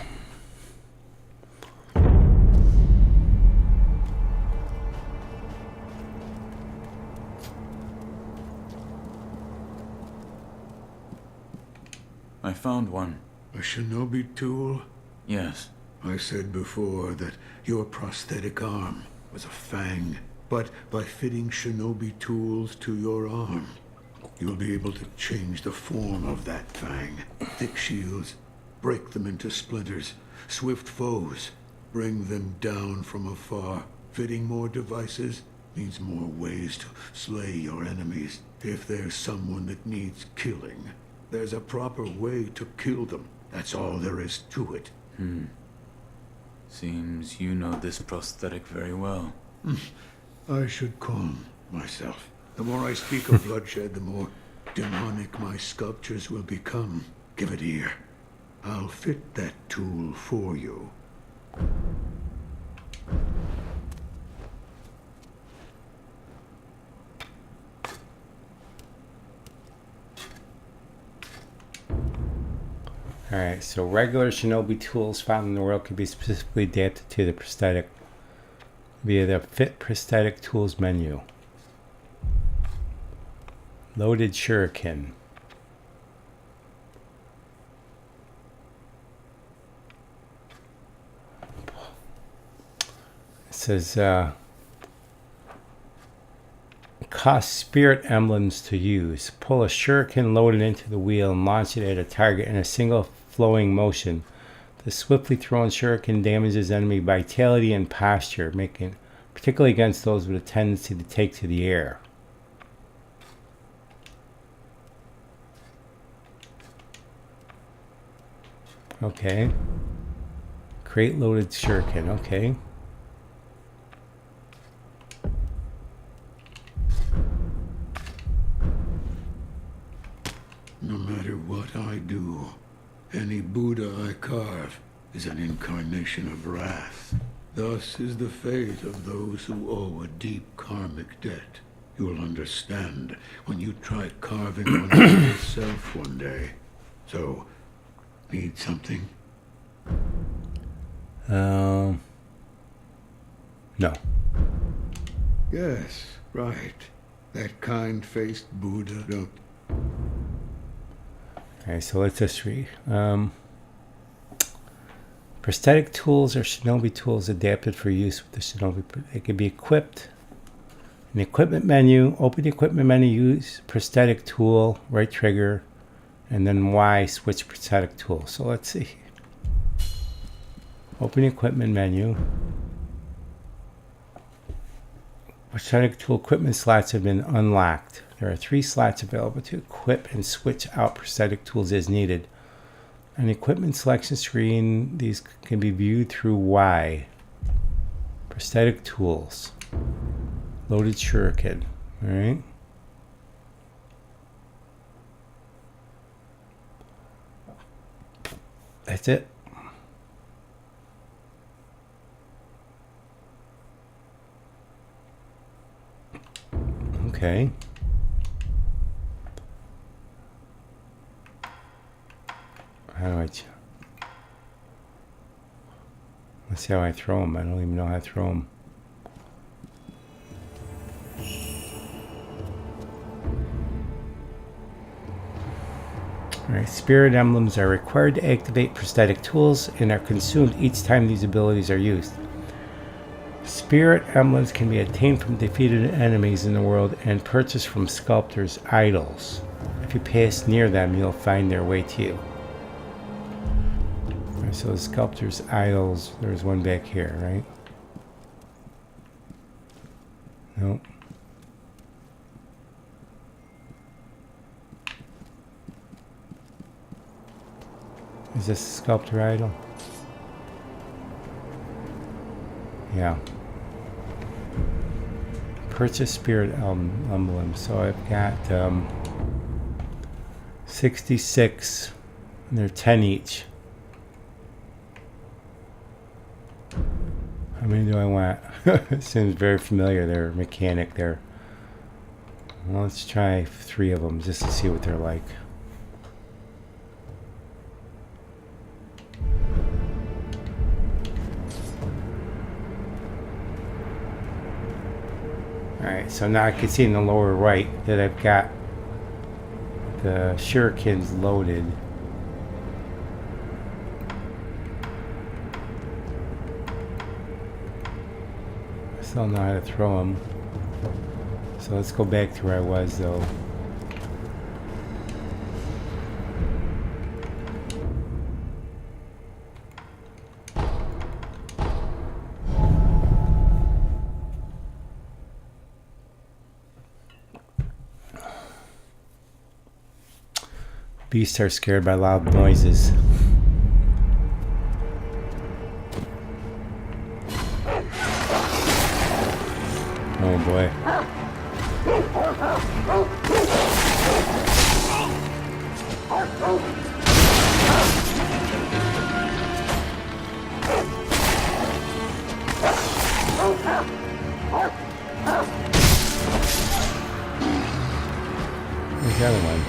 Speaker 6: I found one.
Speaker 8: A shinobi tool?
Speaker 6: Yes.
Speaker 8: I said before that your prosthetic arm was a fang, but by fitting shinobi tools to your arm, You'll be able to change the form of that fang. Thick shields, break them into splinters. Swift foes, bring them down from afar. Fitting more devices means more ways to slay your enemies. If there's someone that needs killing, there's a proper way to kill them. That's all there is to it.
Speaker 6: Seems you know this prosthetic very well.
Speaker 8: I should calm myself. The more I speak of bloodshed, the more demonic my sculptures will become. Give it ear. I'll fit that tool for you.
Speaker 1: Alright, so regular shinobi tools found in the world can be specifically adapted to the prosthetic via the Fit Prosthetic Tools menu. Loaded shuriken. It says, cost spirit emblems to use. Pull a shuriken loaded into the wheel and launch it at a target in a single flowing motion. The swiftly thrown shuriken damages enemy vitality and posture, making particularly against those with a tendency to take to the air. Okay. Create loaded shuriken. Okay.
Speaker 8: No matter what I do, any Buddha I carve is an incarnation of wrath. Thus is the fate of those who owe a deep karmic debt. You'll understand when you try carving one for yourself one day. So, need something?
Speaker 1: No.
Speaker 8: Yes, right. That kind-faced Buddha don't...
Speaker 1: Okay, so let's just read. Prosthetic tools are shinobi tools adapted for use with the shinobi. They can be equipped. In the equipment menu, open the equipment menu, use prosthetic tool, right trigger, and then Y, switch prosthetic tool. So let's see. Open the equipment menu. Prosthetic tool equipment slots have been unlocked. There are 3 slots available to equip and switch out prosthetic tools as needed. On the equipment selection screen, these can be viewed through Y. Prosthetic tools. Loaded shuriken. Alright. That's it. Okay. How do I... Let's see how I throw them. I don't even know how to throw them. Alright, spirit emblems are required to activate prosthetic tools and are consumed each time these abilities are used. Spirit emblems can be obtained from defeated enemies in the world and purchased from sculptors' idols. If you pass near them, you'll find their way to you. Alright, so the sculptors' idols, there's one back here, right? Nope. Is this a sculptor idol? Yeah. Purchase spirit emblem. So I've got 66, and they're 10 each. How many do I want? It seems very familiar. Their mechanic there. Well, let's try 3 of them just to see what they're like. Alright, so now I can see in the lower right that I've got the shurikens loaded. I still know how to throw them. So let's go back to where I was though. Beasts are scared by loud noises. Oh boy. Where's the other one?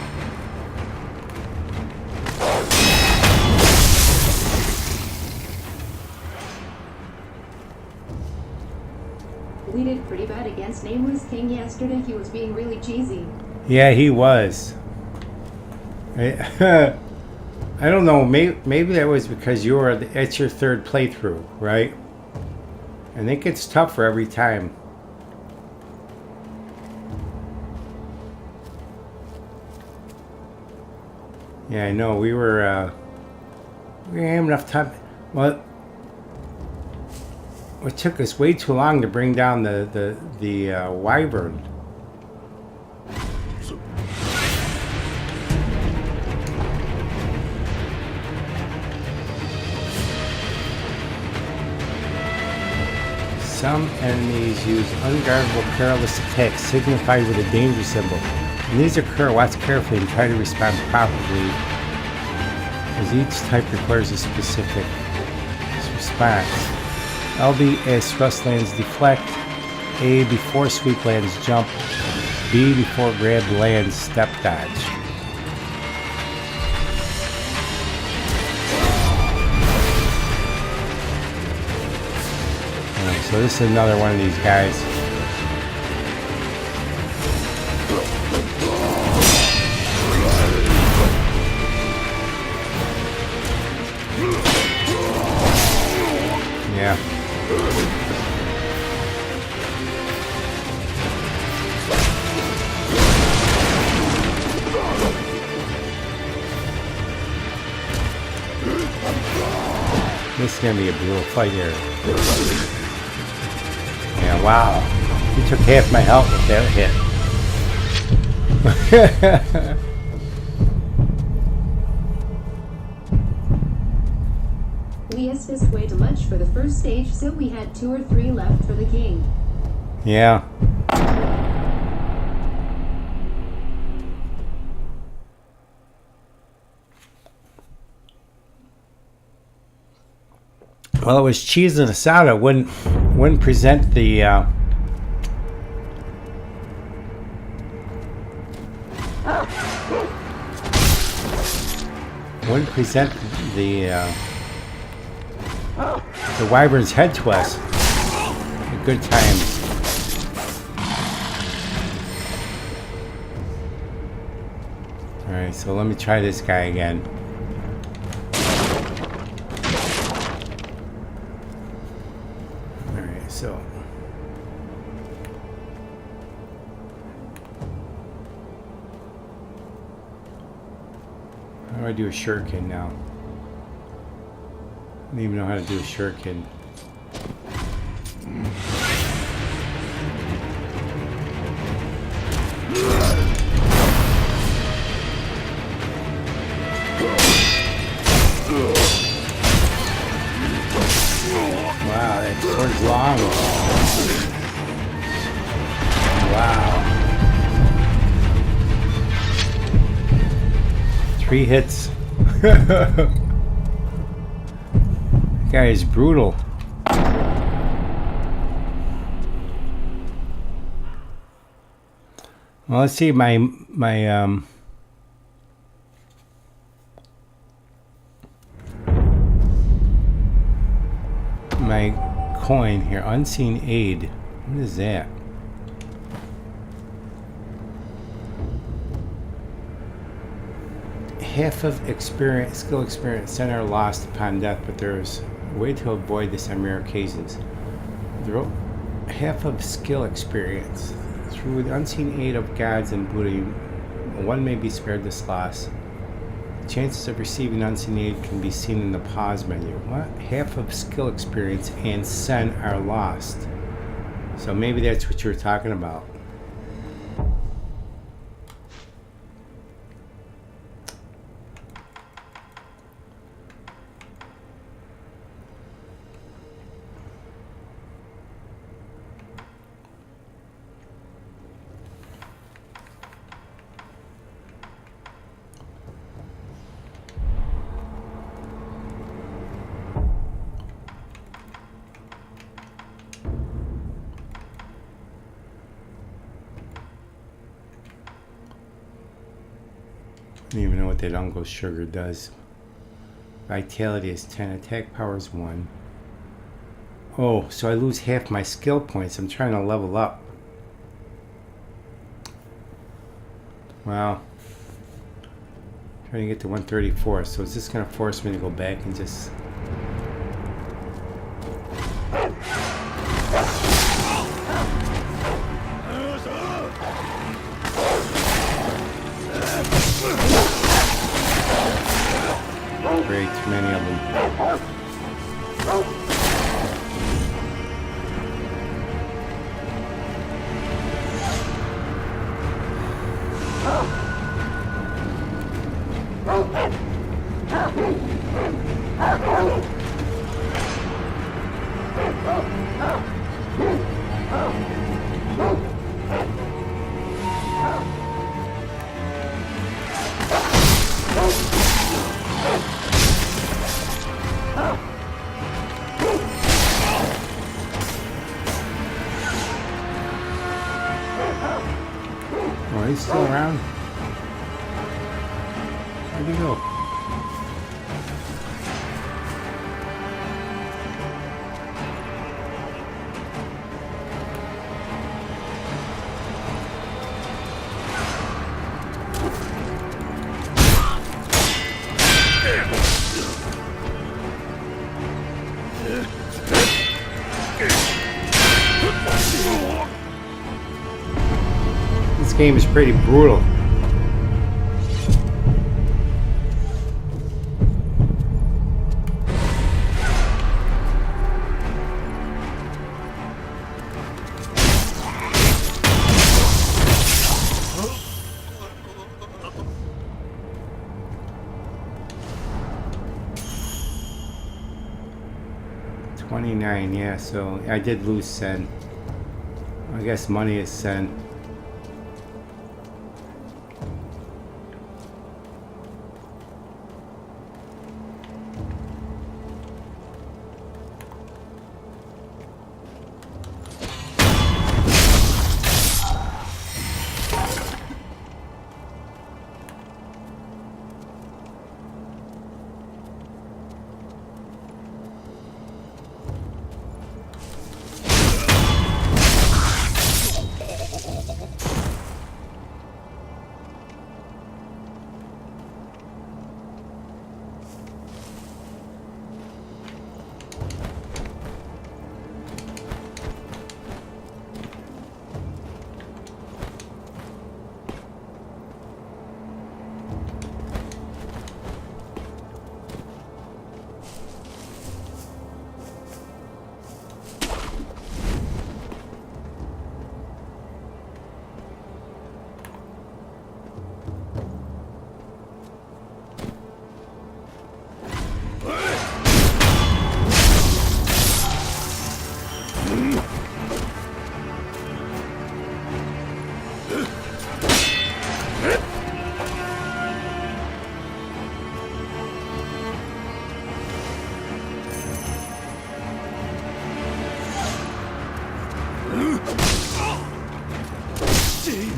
Speaker 2: We did pretty bad against Nameless King yesterday. He was being really cheesy.
Speaker 1: Yeah, he was. I don't know. Maybe that was because it's your third playthrough, right? I think it's tougher every time. Yeah, I know. We didn't have enough time. Well, it took us way too long to bring down the wyvern. Some enemies use unguardable perilous attacks signified with a danger symbol. When these occur, watch carefully and try to respond properly, as each type requires a specific response. LB as thrust lands deflect, A before sweep lands jump, B before grab lands step dodge. Alright, so this is another one of these guys. Yeah. This is gonna be a brutal fight here. Yeah, wow. You took half my health with that hit.
Speaker 2: We assist way too much for the first stage, so we had 2 or 3 left for the king.
Speaker 1: Yeah. Well, it was cheese and asada. Wouldn't present the the wyvern's head to us. Good times. All right, so let me try this guy again. So, how do I do a shuriken now? I don't even know how to do a shuriken. Wow, that sword's long. Wow. 3 hits. That guy is brutal. Well, let's see my coin here. Unseen aid. What is that? Half of skill experience sent are lost upon death, but there is a way to avoid this on rare occasions. Half of skill experience. Through the unseen aid of gods and Buddha, one may be spared this loss. Chances of receiving unseen aid can be seen in the pause menu. What? Half of skill experience and sen are lost. So maybe that's what you were talking about. don't even know what that Ungo Sugar does. Vitality is 10. Attack power is 1. Oh, so I lose half my skill points. I'm trying to level up. Wow. Trying to get to 134. So is this going to force me to go back and just... Great, too many of them. Oh, he's still around? Where'd he go? This game is pretty brutal. $29, yeah, so I did lose Sen. I guess money is Sen.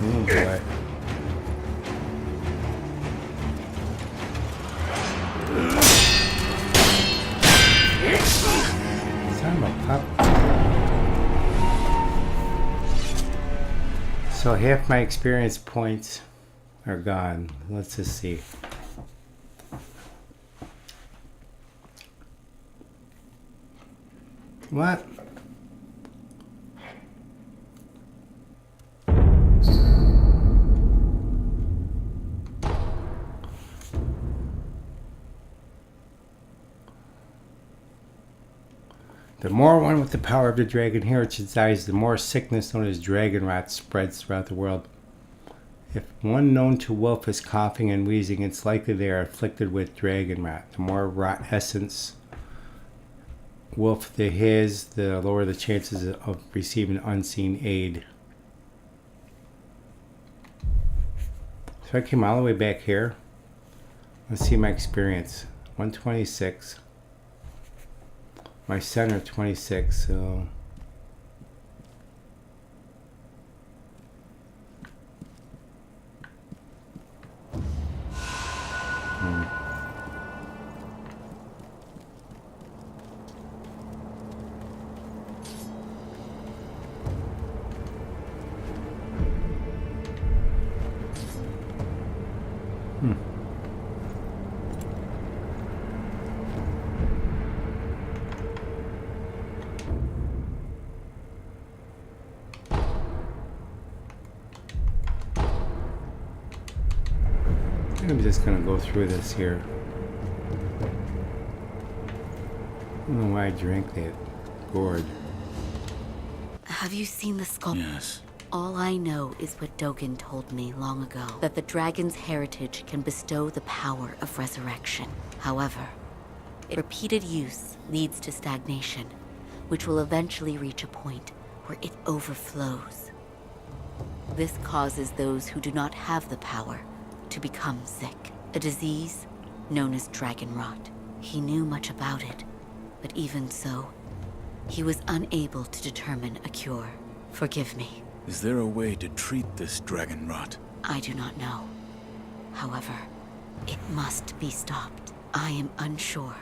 Speaker 1: Oh boy. Son of a pup. So half my experience points are gone. Let's just see. What? The more one with the power of the dragon heritage dies, the more sickness known as dragon rot spreads throughout the world. If one known to wolf is coughing and wheezing, it's likely they are afflicted with dragon rot. The more rot essence wolf there has, the lower the chances of receiving unseen aid. So I came all the way back here. Let's see my experience. 126. My center 26, so I'm just gonna go through this here. I don't know why I drank that gourd.
Speaker 9: Have you seen the sculpture?
Speaker 6: Yes.
Speaker 9: All I know is what Dogen told me long ago, that the dragon's heritage can bestow the power of resurrection. However, repeated use leads to stagnation, which will eventually reach a point where it overflows. This causes those who do not have the power to become sick, a disease known as dragon rot. He knew much about it, but even so, he was unable to determine a cure. Forgive me.
Speaker 6: Is there a way to treat this dragon rot?
Speaker 9: I do not know. However, it must be stopped. I am unsure.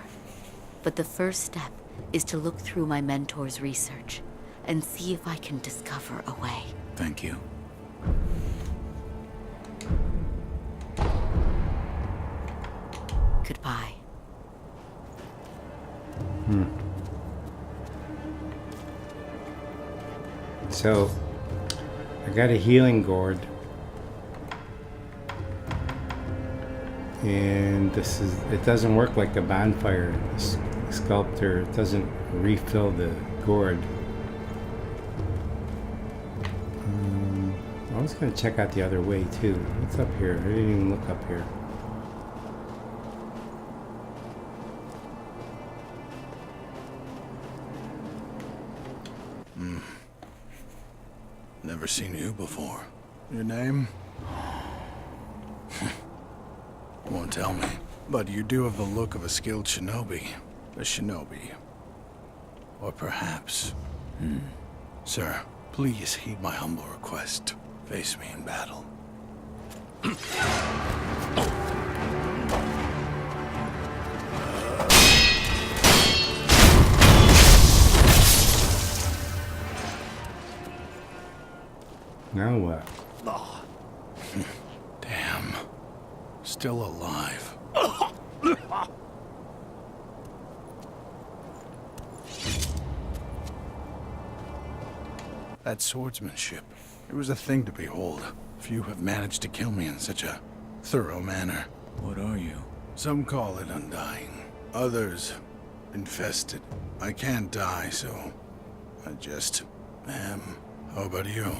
Speaker 9: But the first step is to look through my mentor's research and see if I can discover a way.
Speaker 6: Thank you.
Speaker 9: Goodbye.
Speaker 1: So, I got a healing gourd. And this is, it doesn't work like the bonfire sculptor. It doesn't refill the gourd. I was going to check out the other way too. What's up here? I didn't even look up here.
Speaker 10: Never seen you before. Your name? Won't tell me. But you do have the look of a skilled shinobi. A shinobi. Or perhaps... Sir, please heed my humble request. Face me in battle.
Speaker 1: Now what?
Speaker 10: Damn. Still alive. That swordsmanship. It was a thing to behold. Few have managed to kill me in such a thorough manner.
Speaker 6: What are you?
Speaker 10: Some call it undying. Others, infested. I can't die, so I just am. How about you?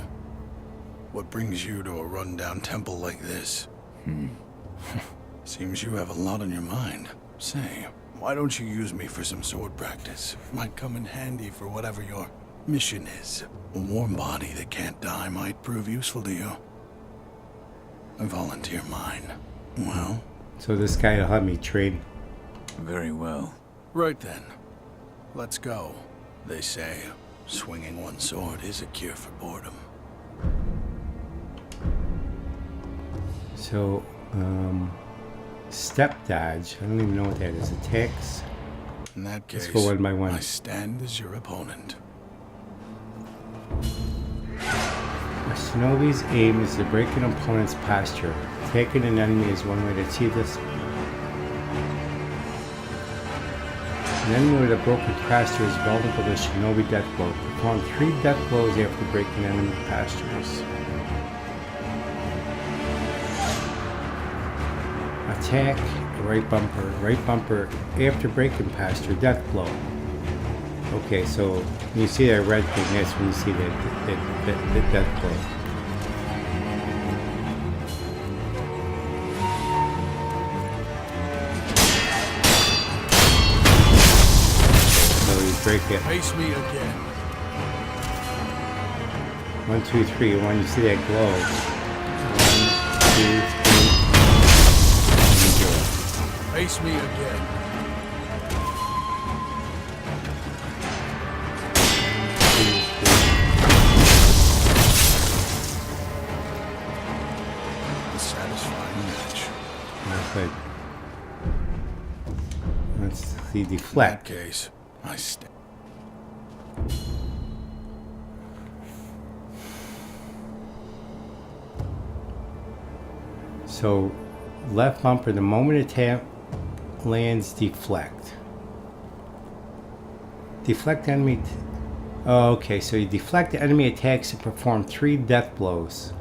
Speaker 10: What brings you to a rundown temple like this? Seems you have a lot on your mind. Say, why don't you use me for some sword practice? Might come in handy for whatever your mission is. A warm body that can't die might prove useful to you. I volunteer mine. Well?
Speaker 1: So this guy will help me trade.
Speaker 6: Very well.
Speaker 10: Right then. Let's go. They say swinging one sword is a cure for boredom.
Speaker 1: So, step dodge. I don't even know what that is. Attacks.
Speaker 10: In that case,
Speaker 1: Let's go one by one.
Speaker 10: I stand as your opponent.
Speaker 1: A shinobi's aim is to break an opponent's posture. Attacking an enemy is one way to achieve this. An enemy with a broken posture is vulnerable to shinobi death blow. Perform 3 death blows after breaking enemy postures. Attack, right bumper after breaking posture, death blow. Okay, so when you see that red thing, that's when you see that death blow. So you break it.
Speaker 10: Face me again.
Speaker 1: 1, 2, 3. When you see that glow. 1, 2, 3.
Speaker 10: Face me again. A satisfying match.
Speaker 1: Okay. Let's see,
Speaker 10: In that
Speaker 1: deflect.
Speaker 10: case, I stand.
Speaker 1: So, left bumper, the moment attack lands, deflect. Deflect enemy. Oh, okay, so you deflect the enemy attacks and perform 3 death blows.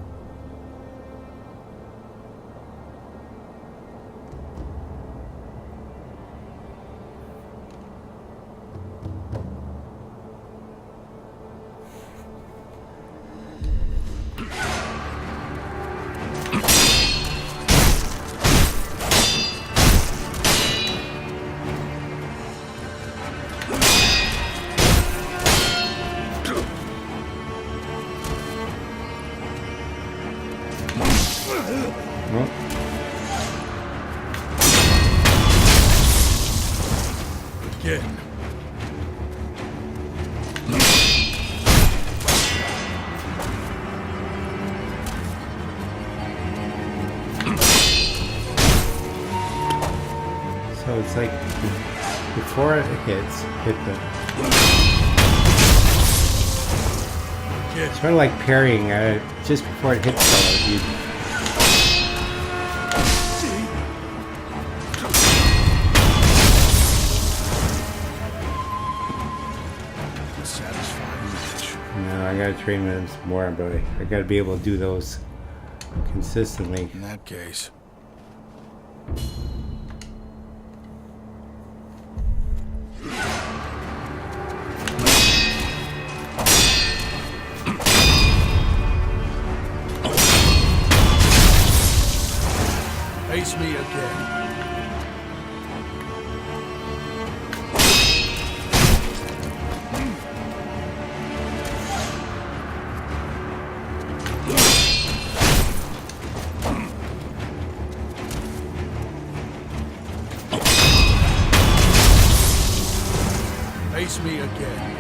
Speaker 10: Again.
Speaker 1: So it's like before it hits, hit the. It's sort of like parrying just before it hits someone. You
Speaker 10: Satisfying match.
Speaker 1: no, I gotta train them some more, but I gotta be able to do those consistently.
Speaker 10: In that case. Face me again. Face me again.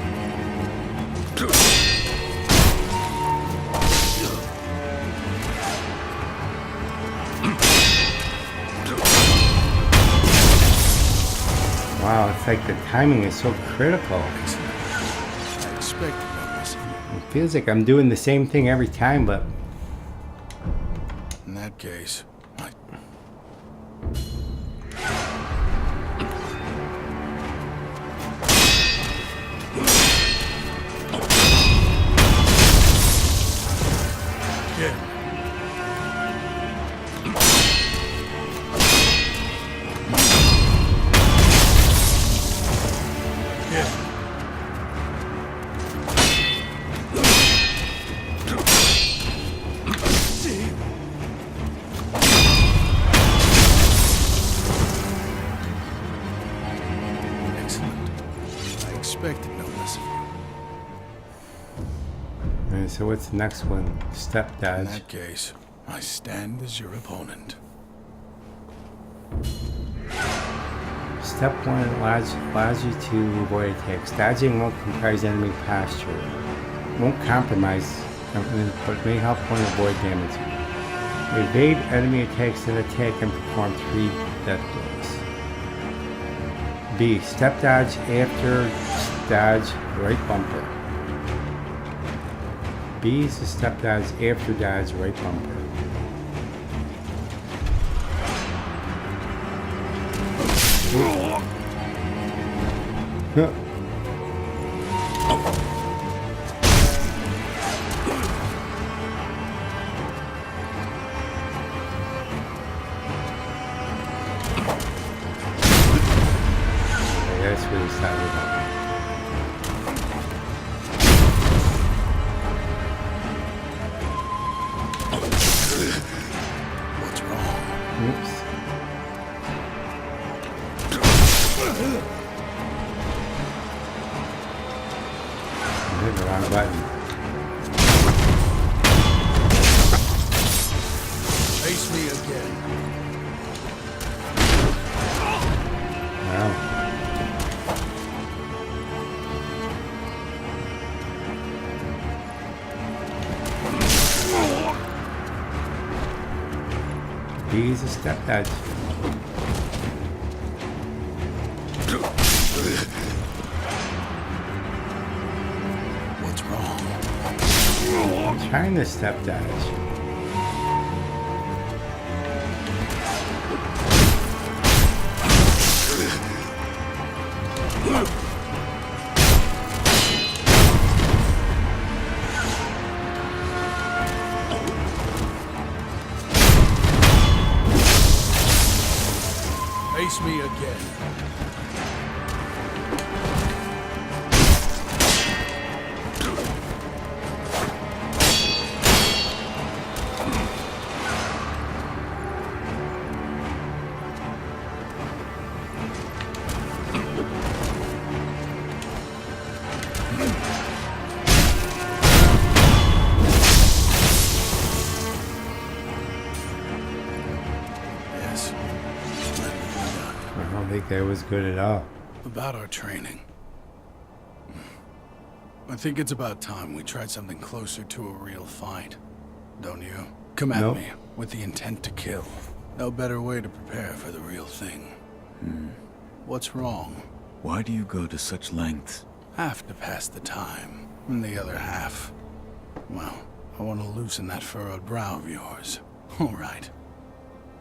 Speaker 1: Wow, it's like the timing is so critical.
Speaker 10: I expected this.
Speaker 1: It feels like I'm doing the same thing every time, but
Speaker 10: In that case, I... Again. Excellent. I expected no less of you.
Speaker 1: so what's the next one? Step
Speaker 10: In
Speaker 1: dodge.
Speaker 10: that case, I stand as your opponent.
Speaker 1: Step 1 allows you to avoid attacks. Dodging won't comprise enemy posture. Won't compromise, but may help one avoid damage. Evade enemy attacks and attack and perform 3 death blows. B. Step dodge after dodge right bumper. B is the step dodge after dodge right bumper. Huh. That's really sad about.
Speaker 10: What's wrong?
Speaker 1: Oops. I hit the wrong button.
Speaker 10: Face me again.
Speaker 1: Wow. B is a step dodge.
Speaker 10: What's wrong?
Speaker 1: I'm trying to step dodge.
Speaker 10: Face me again. Yes. Let it be done.
Speaker 1: I don't think that was good at all.
Speaker 10: About our training. I think it's about time we tried something closer to a real fight. Don't you? Come at
Speaker 1: Nope.
Speaker 10: me with the intent to kill. No better way to prepare for the real thing. What's wrong?
Speaker 6: Why do you go to such lengths?
Speaker 10: Half to pass the time, and the other half, well, I want to loosen that furrowed brow of yours. All right.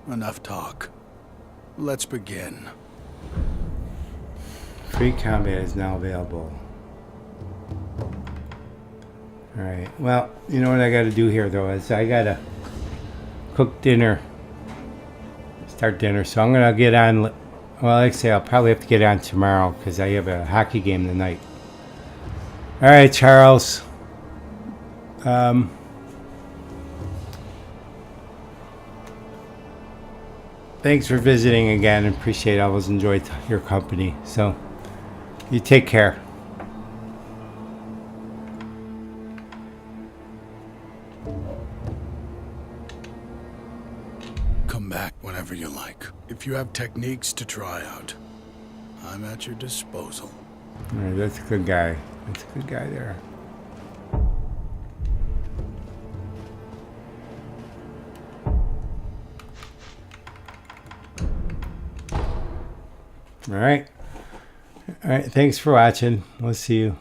Speaker 10: Enough talk. Let's begin.
Speaker 1: Free combat is now available. Alright, well, you know what I gotta do here though is I gotta cook dinner. Start dinner, so I'm gonna get on. Well, like I say, I'll probably have to get on tomorrow because I have a hockey game tonight. Alright, Charles. Thanks for visiting again. Appreciate it. I always enjoyed your company. So, you take care.
Speaker 10: Come back whenever you like. If you have techniques to try out, I'm at your disposal.
Speaker 1: Alright, that's a good guy. That's a good guy there. Alright. Alright, thanks for watching. We'll see you.